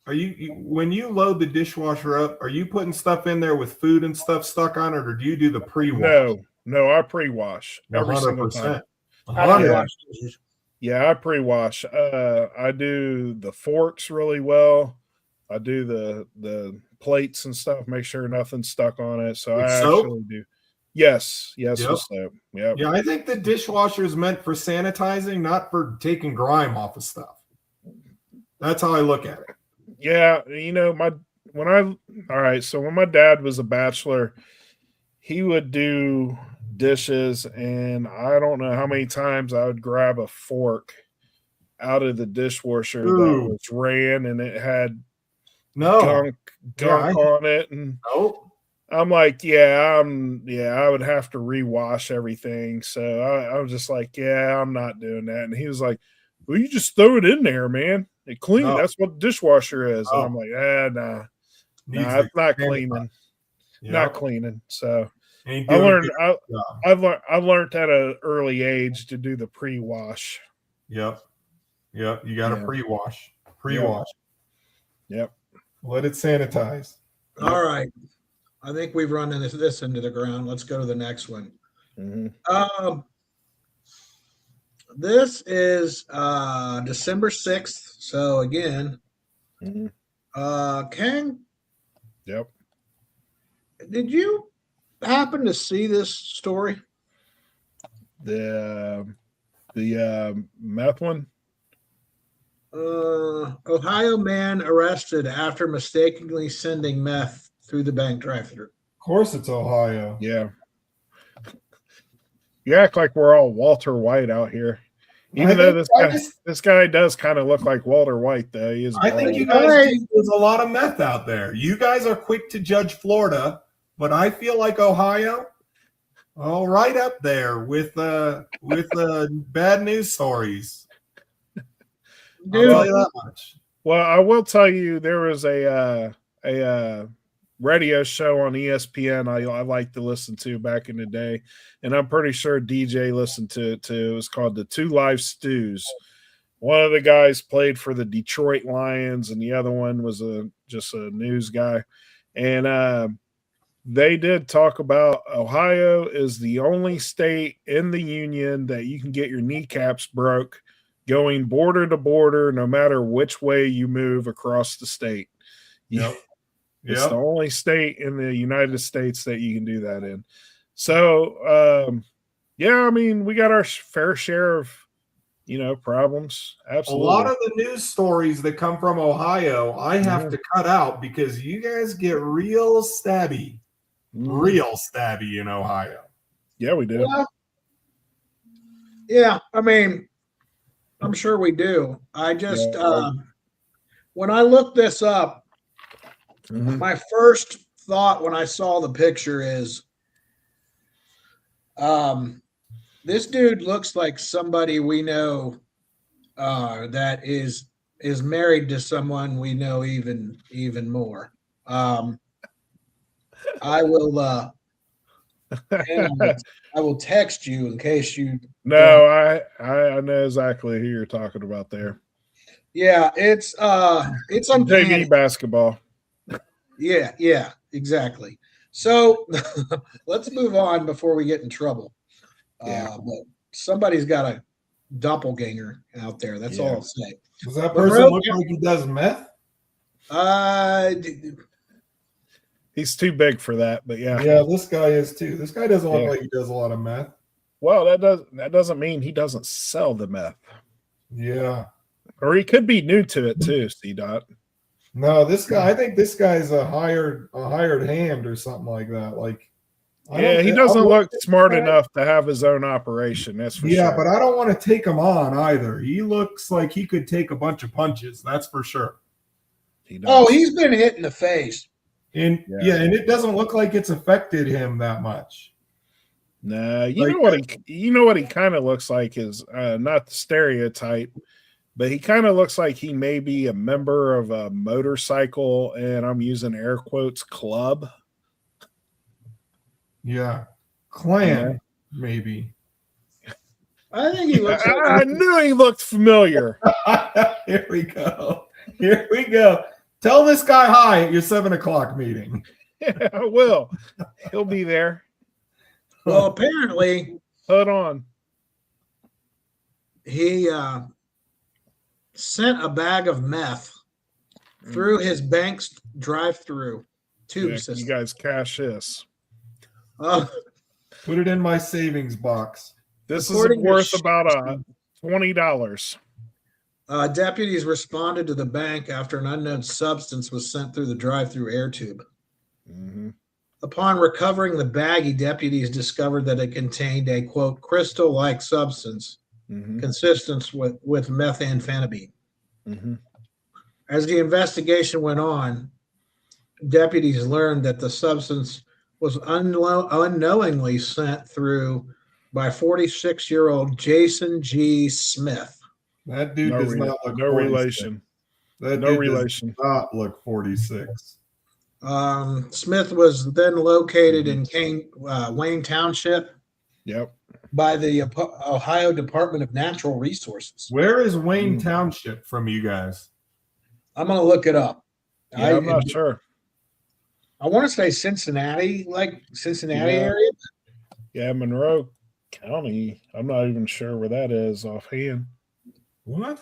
when you load the dishwasher up, are you putting stuff in there with food and stuff stuck on it, or do you do the pre-wash? No, I pre-wash every single time. 100%. Yeah, I pre-wash. I do the forks really well. I do the plates and stuff, make sure nothing's stuck on it. So I actually do. Yes, with soap. Yep. Yeah, I think the dishwasher is meant for sanitizing, not for taking grime off of stuff. That's how I look at it. Yeah, when my dad was a bachelor, he would do dishes, and I don't know how many times I would grab a fork out of the dishwasher that was ran and it had gunk on it, and I'm like, I would have to rewash everything. So I was just like, I'm not doing that. And he was like, "Well, you just throw it in there, man. It clean. That's what the dishwasher is." And I'm like, nah, it's not cleaning. Not cleaning. So I learned at an early age to do the pre-wash. Yep. You got to pre-wash. Pre-wash. Yep. Let it sanitize. All right. I think we've run this into the ground. Let's go to the next one. Mm-hmm. This is December 6th. So again, Kang, Yep. did you happen to see this story? The meth one. Ohio man arrested after mistakenly sending meth through the bank drive-thru. Of course, it's Ohio. Yeah. You act like we're all Walter White out here. Even though this guy does kind of look like Walter White, though. He is. I think you guys think there's a lot of meth out there. You guys are quick to judge Florida, but I feel like Ohio, right up there with bad news stories. Dude, I'll tell you that much. Well, I will tell you, there was a radio show on ESPN I liked to listen to back in the day, and I'm pretty sure DJ listened to it too. It was called the Two Live Stews. One of the guys played for the Detroit Lions, and the other one was just a news guy. And they did talk about Ohio is the only state in the union that you can get your kneecaps broke going border to border, no matter which way you move across the state. Yep. It's the only state in the United States that you can do that in. So, I mean, we got our fair share of, problems. Absolutely. A lot of the news stories that come from Ohio, I have to cut out because you guys get real stabby in Ohio. Yeah, we do. Yeah, I mean, I'm sure we do. I just, when I looked this up, my first thought when I saw the picture is, this dude looks like somebody we know that is married to someone we know even more. I will I will text you in case you. No, I know exactly who you're talking about there. Yeah, it's uncanny. JV basketball. Yeah, exactly. So let's move on before we get in trouble. But somebody's got a doppelganger out there. That's all I'll say. Does that person look like he does meth? He's too big for that, but yeah. Yeah, this guy is too. This guy doesn't look like he does a lot of meth. Well, that doesn't mean he doesn't sell the meth. Yeah. Or he could be new to it too, C-Dot. No, this guy, I think this guy's a hired hand or something like that. Like, he doesn't look smart enough to have his own operation. That's for sure. Yeah, but I don't want to take him on either. He looks like he could take a bunch of punches. That's for sure. He's been hit in the face. And and it doesn't look like it's affected him that much. Nah, you know what he kind of looks like is not the stereotype, but he kind of looks like he may be a member of a motorcycle, and I'm using air quotes, club. Yeah. Clan, maybe. I think he looks like I knew he looked familiar. Here we go. Tell this guy hi at your 7:00 meeting. Yeah, I will. He'll be there. Well, apparently, hold on. He sent a bag of meth through his bank's drive-through tube system. You guys cash this. Put it in my savings box. This is worth about $20. Deputies responded to the bank after an unknown substance was sent through the drive-through air tube. Mm-hmm. Upon recovering the baggie, deputies discovered that it contained a, quote, crystal-like substance consistent with methamphetamine. Mm-hmm. As the investigation went on, deputies learned that the substance was unknowingly sent through by 46-year-old Jason G. Smith. That dude does not look 46. Relation. That no dude relation. Does not look 46. Smith was then located in Wayne Township. Yep. By the Ohio Department of Natural Resources. Where is Wayne Township from you guys? I'm gonna look it up. Yeah, I'm not sure. I want to say Cincinnati, like Cincinnati Yeah. area. Yeah, Monroe County. I'm not even sure where that is offhand. What?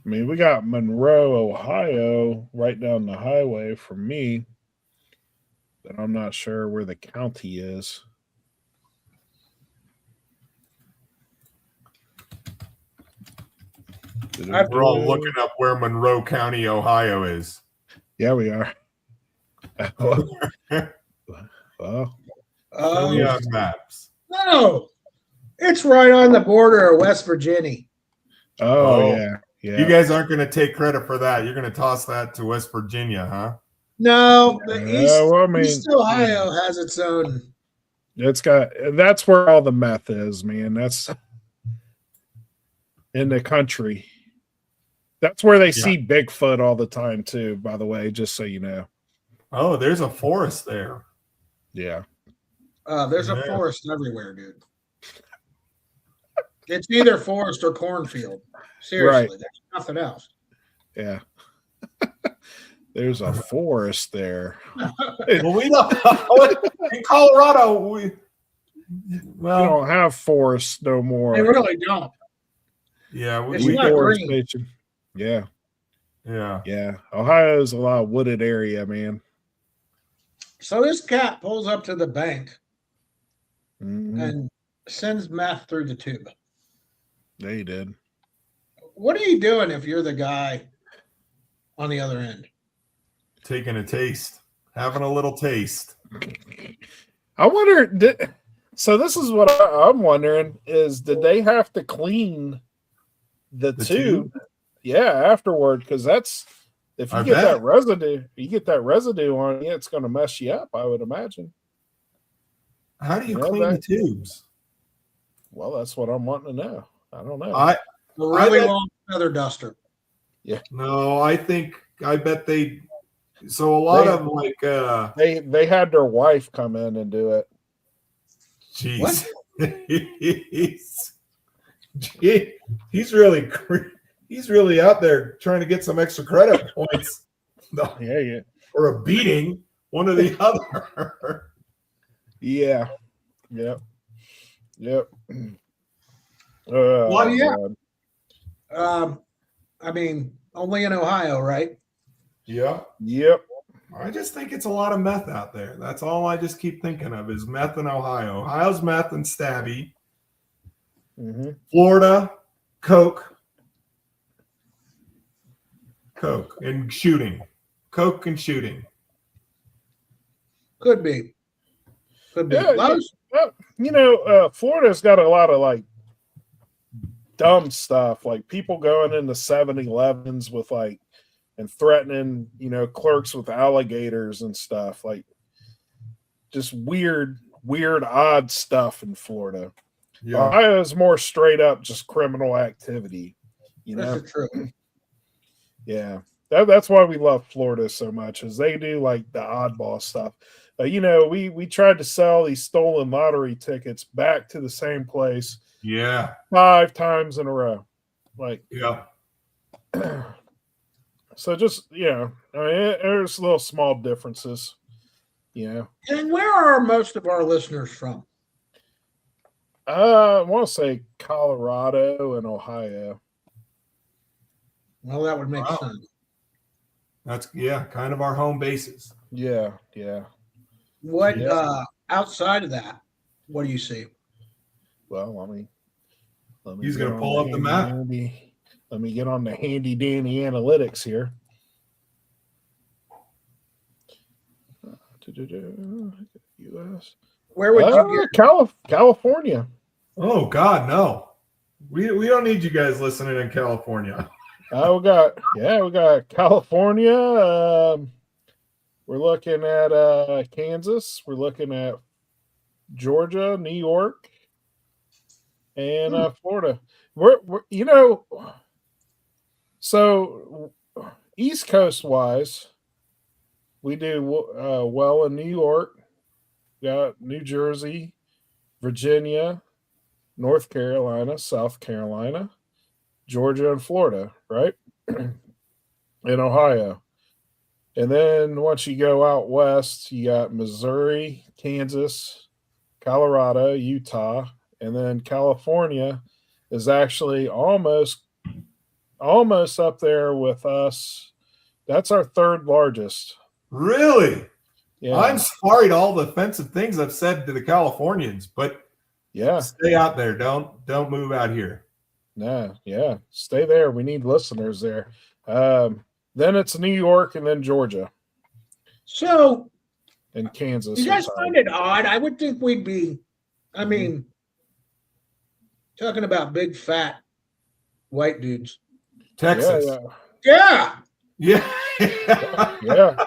I mean, we got Monroe, Ohio, right down the highway from me, but I'm not sure where the county is. We're all looking up where Monroe County, Ohio is. Yeah, we are. Well, Show me on maps. No, it's right on the border of West Virginia. oh yeah, yeah. You guys aren't going to take credit for that. You're going to toss that to West Virginia, huh? No, the East, well, I mean, East Ohio has its own. that's where all the meth is, man. That's in the country. That's where they see Bigfoot all the time too, by the way, just so you know. Oh, there's a forest there. Yeah. There's a forest everywhere, dude. It's either forest or cornfield. Seriously, there's nothing else. Yeah. There's a forest there. Well, we don't in Colorado. We don't have forests no more. They really don't. Yeah, It's we not forest green. bitching. Yeah. Yeah. Yeah. Ohio's a lot of wooded area, man. So this cat pulls up to the bank Mhm. and sends meth through the tube. They did. What are you doing if you're the guy on the other end? Taking a taste, having a little taste. I wonder. So this is what I'm wondering: is did they have to clean the tube? Yeah, afterward, because that's if you get that residue on you, it's going to mess you up. I would imagine. How do you clean the tubes? Well, that's what I'm wanting to know. I don't know. A really long feather duster. Yeah. No, I bet they. So a lot of like they had their wife come in and do it. Jeez. He's really out there trying to get some extra credit points. No. Yeah. Or a beating, one or the other. Yeah. Yep. Well, yeah. I mean, only in Ohio, right? Yeah. Yep. I just think it's a lot of meth out there. That's all I just keep thinking of is meth in Ohio. Ohio's meth and stabby. Mm-hmm. Florida, coke and shooting. Coke and shooting. Could be. Yeah, Florida's got a lot of like dumb stuff, like people going into 7-Elevens with like and threatening, clerks with alligators and stuff, like just weird, odd stuff in Florida. Yeah. Ohio is more straight up just criminal activity, That's true. Yeah. That's why we love Florida so much, is they do like the oddball stuff. We tried to sell these stolen lottery tickets back to the same place. Yeah. 5 times in a row. Like, yeah. So just, there's little small differences. Yeah. And where are most of our listeners from? I want to say Colorado and Ohio. Well, that would make sense. That's kind of our home bases. Yeah. What outside of that? What do you see? Well, let me He's going to pull up the map. Let me get on the handy dandy analytics here. US. Where would you get California? Oh God, no. We don't need you guys listening in California. We got California. We're looking at Kansas. We're looking at Georgia, New York, and Florida. We're so East Coast wise, we do well in New York. Got New Jersey, Virginia, North Carolina, South Carolina, Georgia, and Florida, right? And Ohio. And then once you go out west, you got Missouri, Kansas, Colorado, Utah, and then California is actually almost up there with us. That's our third largest. Really? Yeah. I'm sorry to all the offensive things I've said to the Californians, but Yeah. stay out there. Don't move out here. No, yeah. Stay there. We need listeners there. Then it's New York and then Georgia So and Kansas. you guys are tied. find it odd? I would think we'd be, I mean, talking about big fat white dudes. Texas. Yeah. Yeah. Yeah.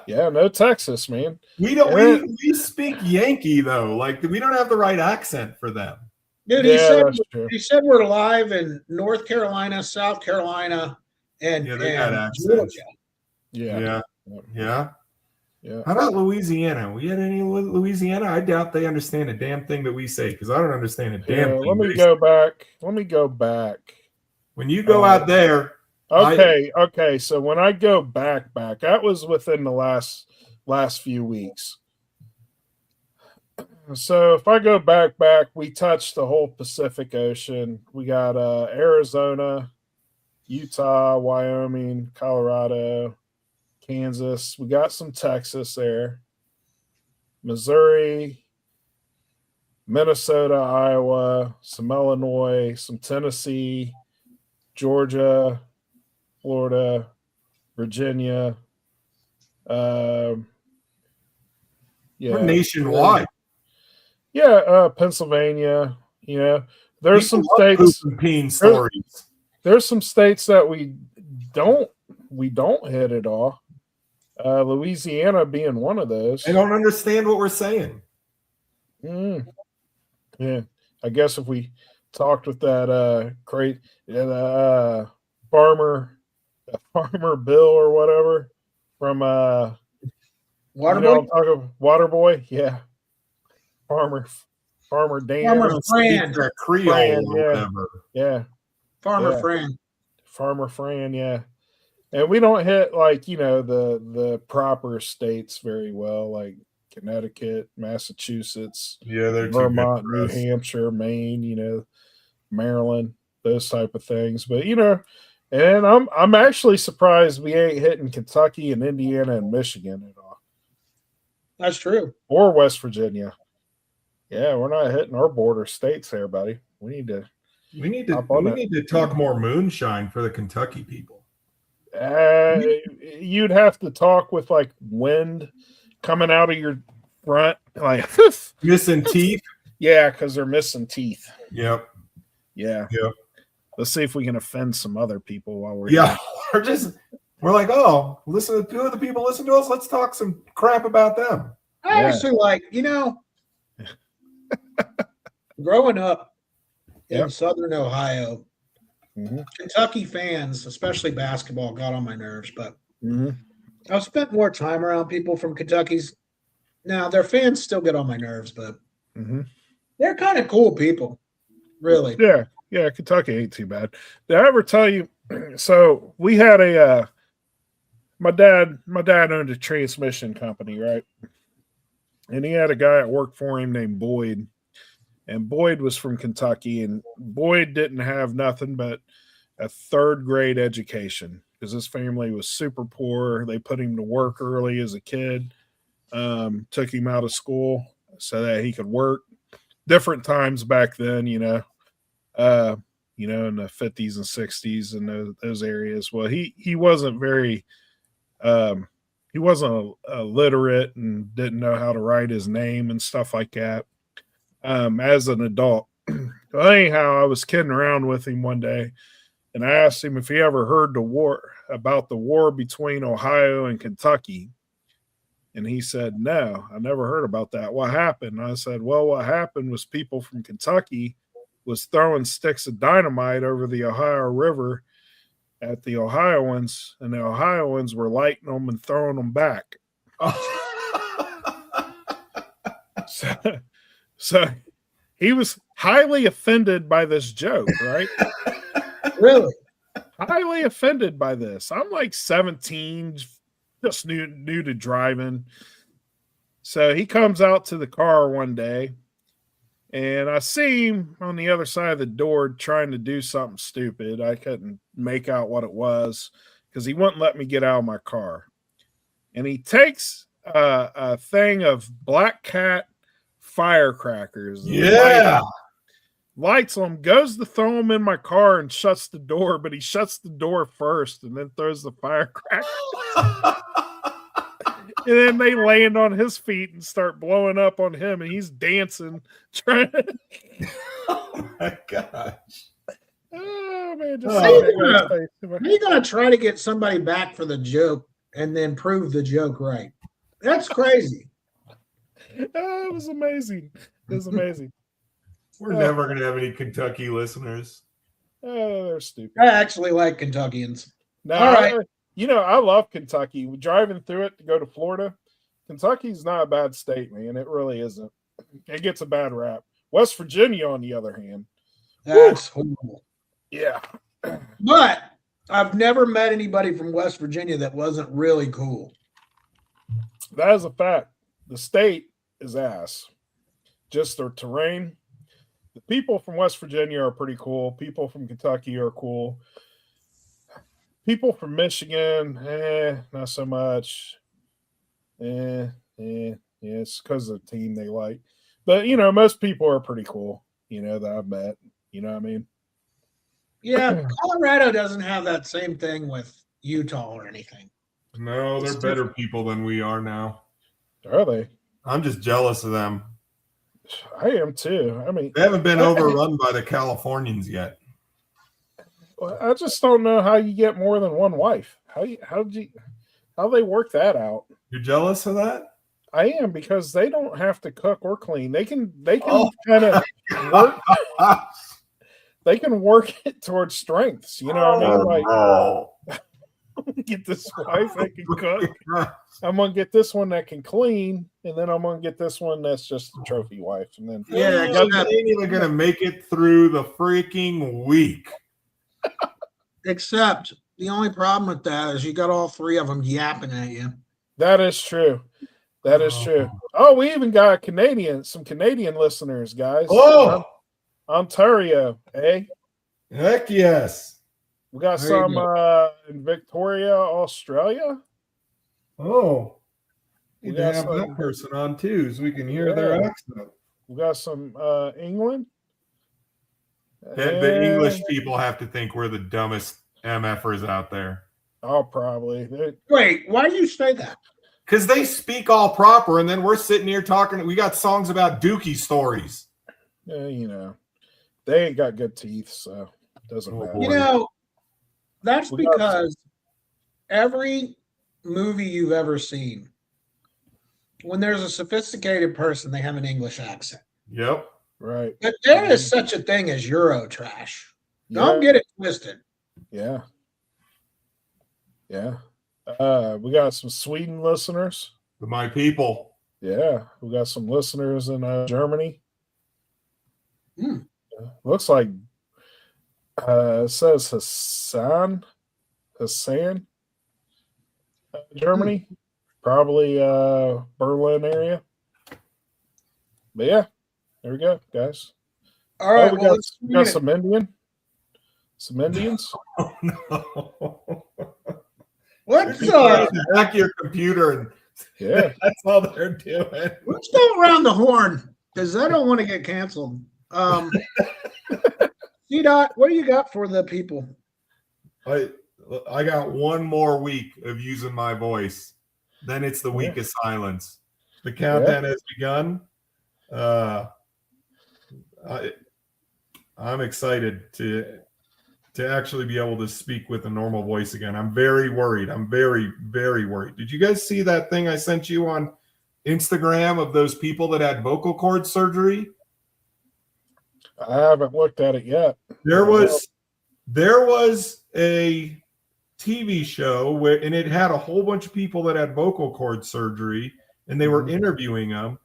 Yeah, no Texas, man. We don't Yeah. we speak Yankee though. Like we don't have the right accent for them. Dude, Yeah, that's true. he said we're live in North Carolina, South Carolina, and, Yeah, they got and accents. Georgia. Yeah. Yeah. Yeah. How about Louisiana? We had any Louisiana? I doubt they understand a damn thing that we say because I don't understand a damn thing. Let me they go say. back. Let me go back. When you go out there, Okay. So when I go back, that was within the last few weeks. So if I go back, we touched the whole Pacific Ocean. We got Arizona, Utah, Wyoming, Colorado, Kansas. We got some Texas there, Missouri, Minnesota, Iowa, some Illinois, some Tennessee, Georgia, Florida, Virginia. we're nationwide. Yeah, Pennsylvania. You know, there's People some love states. poop and peen stories. There's some states that we don't hit at all. Louisiana being one of those. They don't understand what we're saying. Yeah, I guess if we talked with that farmer Bill or whatever from Waterboy? Water Boy, yeah, farmer Dan, Farmer Fran. Speak Creole Fran, or whatever. yeah, Farmer Yeah. Fran. Farmer Fran, yeah. And we don't hit like the proper states very well, like Connecticut, Massachusetts, Yeah, they're Vermont, too good New for us. Hampshire, Maine, Maryland, those type of things. But and I'm actually surprised we ain't hitting Kentucky and Indiana and Michigan at all. That's true. Or West Virginia. Yeah, we're not hitting our border states there, buddy. We need to We hop on need to talk more moonshine for the Kentucky people. You'd have to talk with like wind coming out of your front, like Missing teeth. yeah, because they're missing teeth. Yep. Yeah. Yep. Let's see if we can offend some other people while we're Yeah. We're like, oh, listen to two of the people listen to us. Let's talk some crap about them. I Yeah. actually growing up in Yep. Southern Ohio, Mhm. Kentucky fans, especially basketball, got on my nerves. But Mhm. I've spent more time around people from Kentucky's. Now, their fans still get on my nerves, but Mhm. they're kind of cool people, really. Yeah, Kentucky ain't too bad. Did I ever tell you? So we had my dad owned a transmission company, right? And he had a guy at work for him named Boyd. And Boyd was from Kentucky, and Boyd didn't have nothing but a third grade education because his family was super poor. They put him to work early as a kid, took him out of school so that he could work. Different times back then, in the 50s and 60s and those areas. Well, he wasn't very, he wasn't illiterate and didn't know how to write his name and stuff like that. As an adult. Well, anyhow, I was kidding around with him one day, and I asked him if he ever heard about the war between Ohio and Kentucky. And he said, no, I never heard about that. What happened? And I said, well, what happened was people from Kentucky was throwing sticks of dynamite over the Ohio River at the Ohioans, and the Ohioans were lighting them and throwing them back. So he was highly offended by this joke, right? Really? Highly offended by this. I'm like 17, just new to driving. So he comes out to the car one day, and I see him on the other side of the door trying to do something stupid. I couldn't make out what it was because he wouldn't let me get out of my car. And he takes a thing of Black Cat firecrackers. Yeah. Lights them, goes to throw them in my car and shuts the door, but he shuts the door first and then throws the firecrackers. And then they land on his feet and start blowing up on him, and he's dancing, trying to. Oh my gosh. Oh man, just How seeing you that gonna- guy's face. How you gonna try to get somebody back for the joke and then prove the joke right? That's crazy. Oh, it was amazing. It was amazing. We're never going to have any Kentucky listeners. Oh, they're stupid. I actually like Kentuckians. No, All right. I love Kentucky. Driving through it to go to Florida, Kentucky's not a bad state, man. It really isn't. It gets a bad rap. West Virginia, on the other hand, That's horrible. yeah. But I've never met anybody from West Virginia that wasn't really cool. That is a fact. The state is ass. Just their terrain. The people from West Virginia are pretty cool. People from Kentucky are cool. People from Michigan, not so much. It's because of the team they like. But, most people are pretty cool, that I've met. You know what I mean? Yeah, Colorado doesn't have that same thing with Utah or anything. No, they're better people than we are now. Are they? I'm just jealous of them. I am too. I mean, They haven't been overrun by the Californians yet. I just don't know how you get more than one wife. How they work that out? You're jealous of that? I am, because they don't have to cook or clean. They can kind of work. They can work it towards strengths. You know what I mean? Like, I'm gonna get this wife that can cook. I'm gonna get this one that can clean, and then I'm gonna get this one that's just a trophy wife. And then Yeah, they ain't even gonna make it through the freaking week. Except the only problem with that is you got all three of them yapping at you. that is true. That is true. Oh, we even got some Canadian listeners, guys. Oh, Ontario, eh? heck yes. We got There you some in Victoria, Australia. Oh, We need to got have some- that person on too, so we can hear their Yeah. accent. We got some England. The English people have to think we're the dumbest MFers out there. Oh, probably. Wait, why do you say that? Because they speak all proper, and then we're sitting here talking. We got songs about Dookie stories. They ain't got good teeth, so it doesn't Oh, matter. boy. That's We got- because every movie you've ever seen, when there's a sophisticated person, they have an English accent. Yep. Right. But there is such a thing as Euro trash. Don't Yeah. get it twisted. Yeah. Yeah. We got some Sweden listeners. My people. Yeah. We got some listeners in Germany. Hmm. Looks like it says Hassan, Germany, probably Berlin area. But yeah, there we go, guys. All right, we well, got some Indians. Oh, no. let's Hack your computer, and Yeah. that's all they're doing. let's go around the horn because I don't want to get canceled. C-Dot, what do you got for the people? I got one more week of using my voice. Then it's the week of silence. The countdown has begun. I'm excited to actually be able to speak with a normal voice again. I'm very worried. I'm very, very worried. Did you guys see that thing I sent you on Instagram of those people that had vocal cord surgery? I haven't looked at it yet. There was a TV show and it had a whole bunch of people that had vocal cord surgery, and they were interviewing them.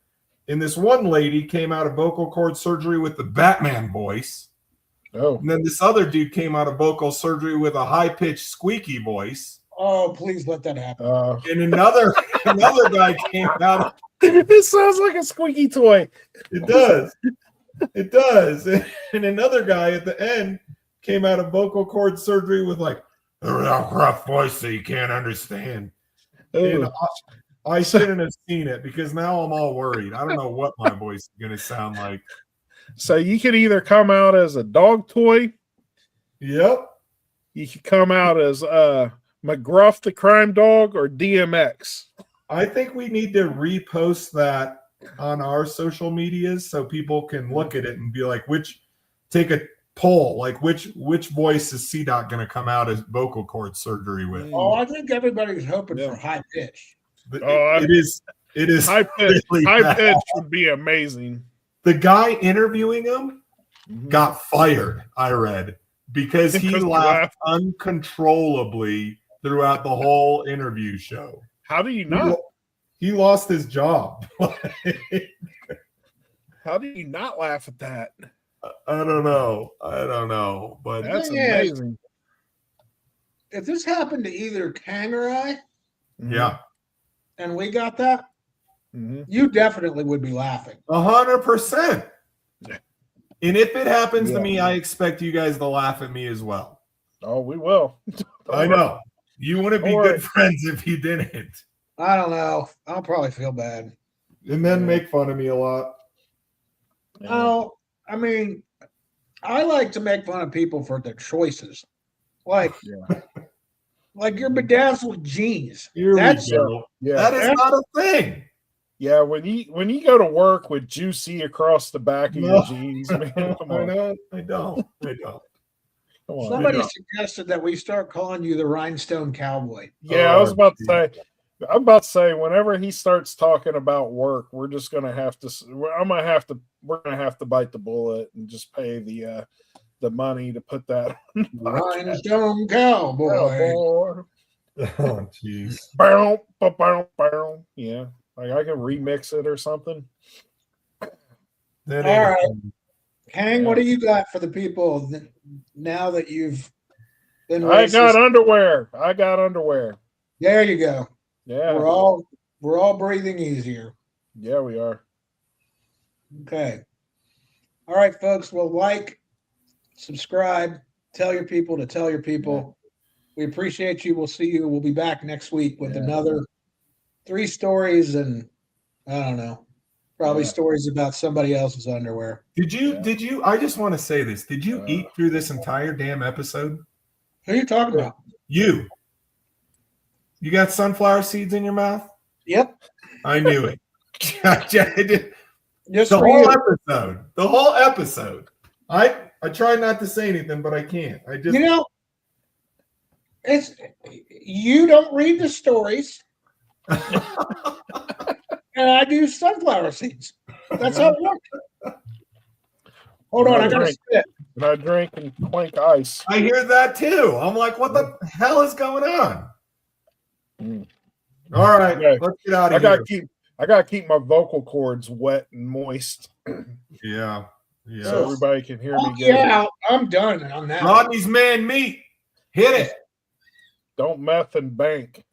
And this one lady came out of vocal cord surgery with the Batman voice. Oh, And then this other dude came out of vocal surgery with a high-pitched squeaky voice. Oh, please let that happen. And another guy came out. It sounds like a squeaky toy. It does. It does. And another guy at the end came out of vocal cord surgery with like a real rough voice that you can't understand. And Oh. I shouldn't have seen it because now I'm all worried. I don't know what my voice is going to sound like. So you could either come out as a dog toy, Yep. you could come out as McGruff the crime dog, or DMX. I think we need to repost that on our social medias so people can look at it and be like, take a poll, like which voice is CDOT going to come out as vocal cord surgery with? Oh, I think everybody's hoping Yeah. for high pitch. But Oh, it is High pitch. really High bad. pitch would be amazing. The guy interviewing him Mhm. got fired, I read, because he Because he laughed uncontrollably throughout the whole interview show. How do you not? He lost his job. How do you not laugh at that? I don't know. But That's thing is- amazing. If this happened to either Kang or I, yeah, and we got that, Mhm. you definitely would be laughing. 100%. Yeah. And if it happens Yeah. to me, I expect you guys to laugh at me as well. Oh, we will. I know. You wouldn't be Don't good worry. friends if you didn't. I don't know. I'll probably feel bad. And then make fun of me a lot. Yeah. Oh, I mean, I like to make fun of people for their choices. Like, Yeah. like your bedazzled jeans. Here That's we go. Yeah. That is not a thing. Yeah, when you go to work with juicy across the back of No. your jeans, man, come on. I don't. Come on. Somebody Yeah. suggested that we start calling you the Rhinestone Cowboy. Yeah, I was Oh, about to geez. say. I'm about to say, whenever he starts talking about work, we're just gonna have to. We're gonna have to bite the bullet and just pay the money to put that. Rhinestone Cowboy. Boy. Oh, jeez. Bow, bow, bow, bow. Yeah, like I can remix it or something. That All ain't- right. Kang, what do you got for the people now that you've been I got racist? underwear. I got underwear. There you go. Yeah, We're all breathing easier. yeah, we are. Okay. All right, folks. Well, like, subscribe, tell your people to tell your people. We appreciate you. We'll see you. We'll be back next week with Yeah. another 3 stories and I don't know, probably Yeah. stories about somebody else's underwear. Did you, I just want to say this. Did you eat through this entire damn episode? Who are you talking about? You got sunflower seeds in your mouth? Yep. I knew it. The Just for whole you. episode. The whole episode. I try not to say anything, but I can't. I just You know, it's you don't read the stories, and I do sunflower seeds. That's how it works. Hold on, I gotta Right. spit. And I drink and clink ice. I hear that too. I'm like, what the hell is going on? Mm. All right, Okay. let's get out I of here. gotta keep my vocal cords wet and moist Yeah. so everybody can hear me Oh, good. yeah, I'm done on that. Rodney's man meat. Hit it. Don't meth and bank.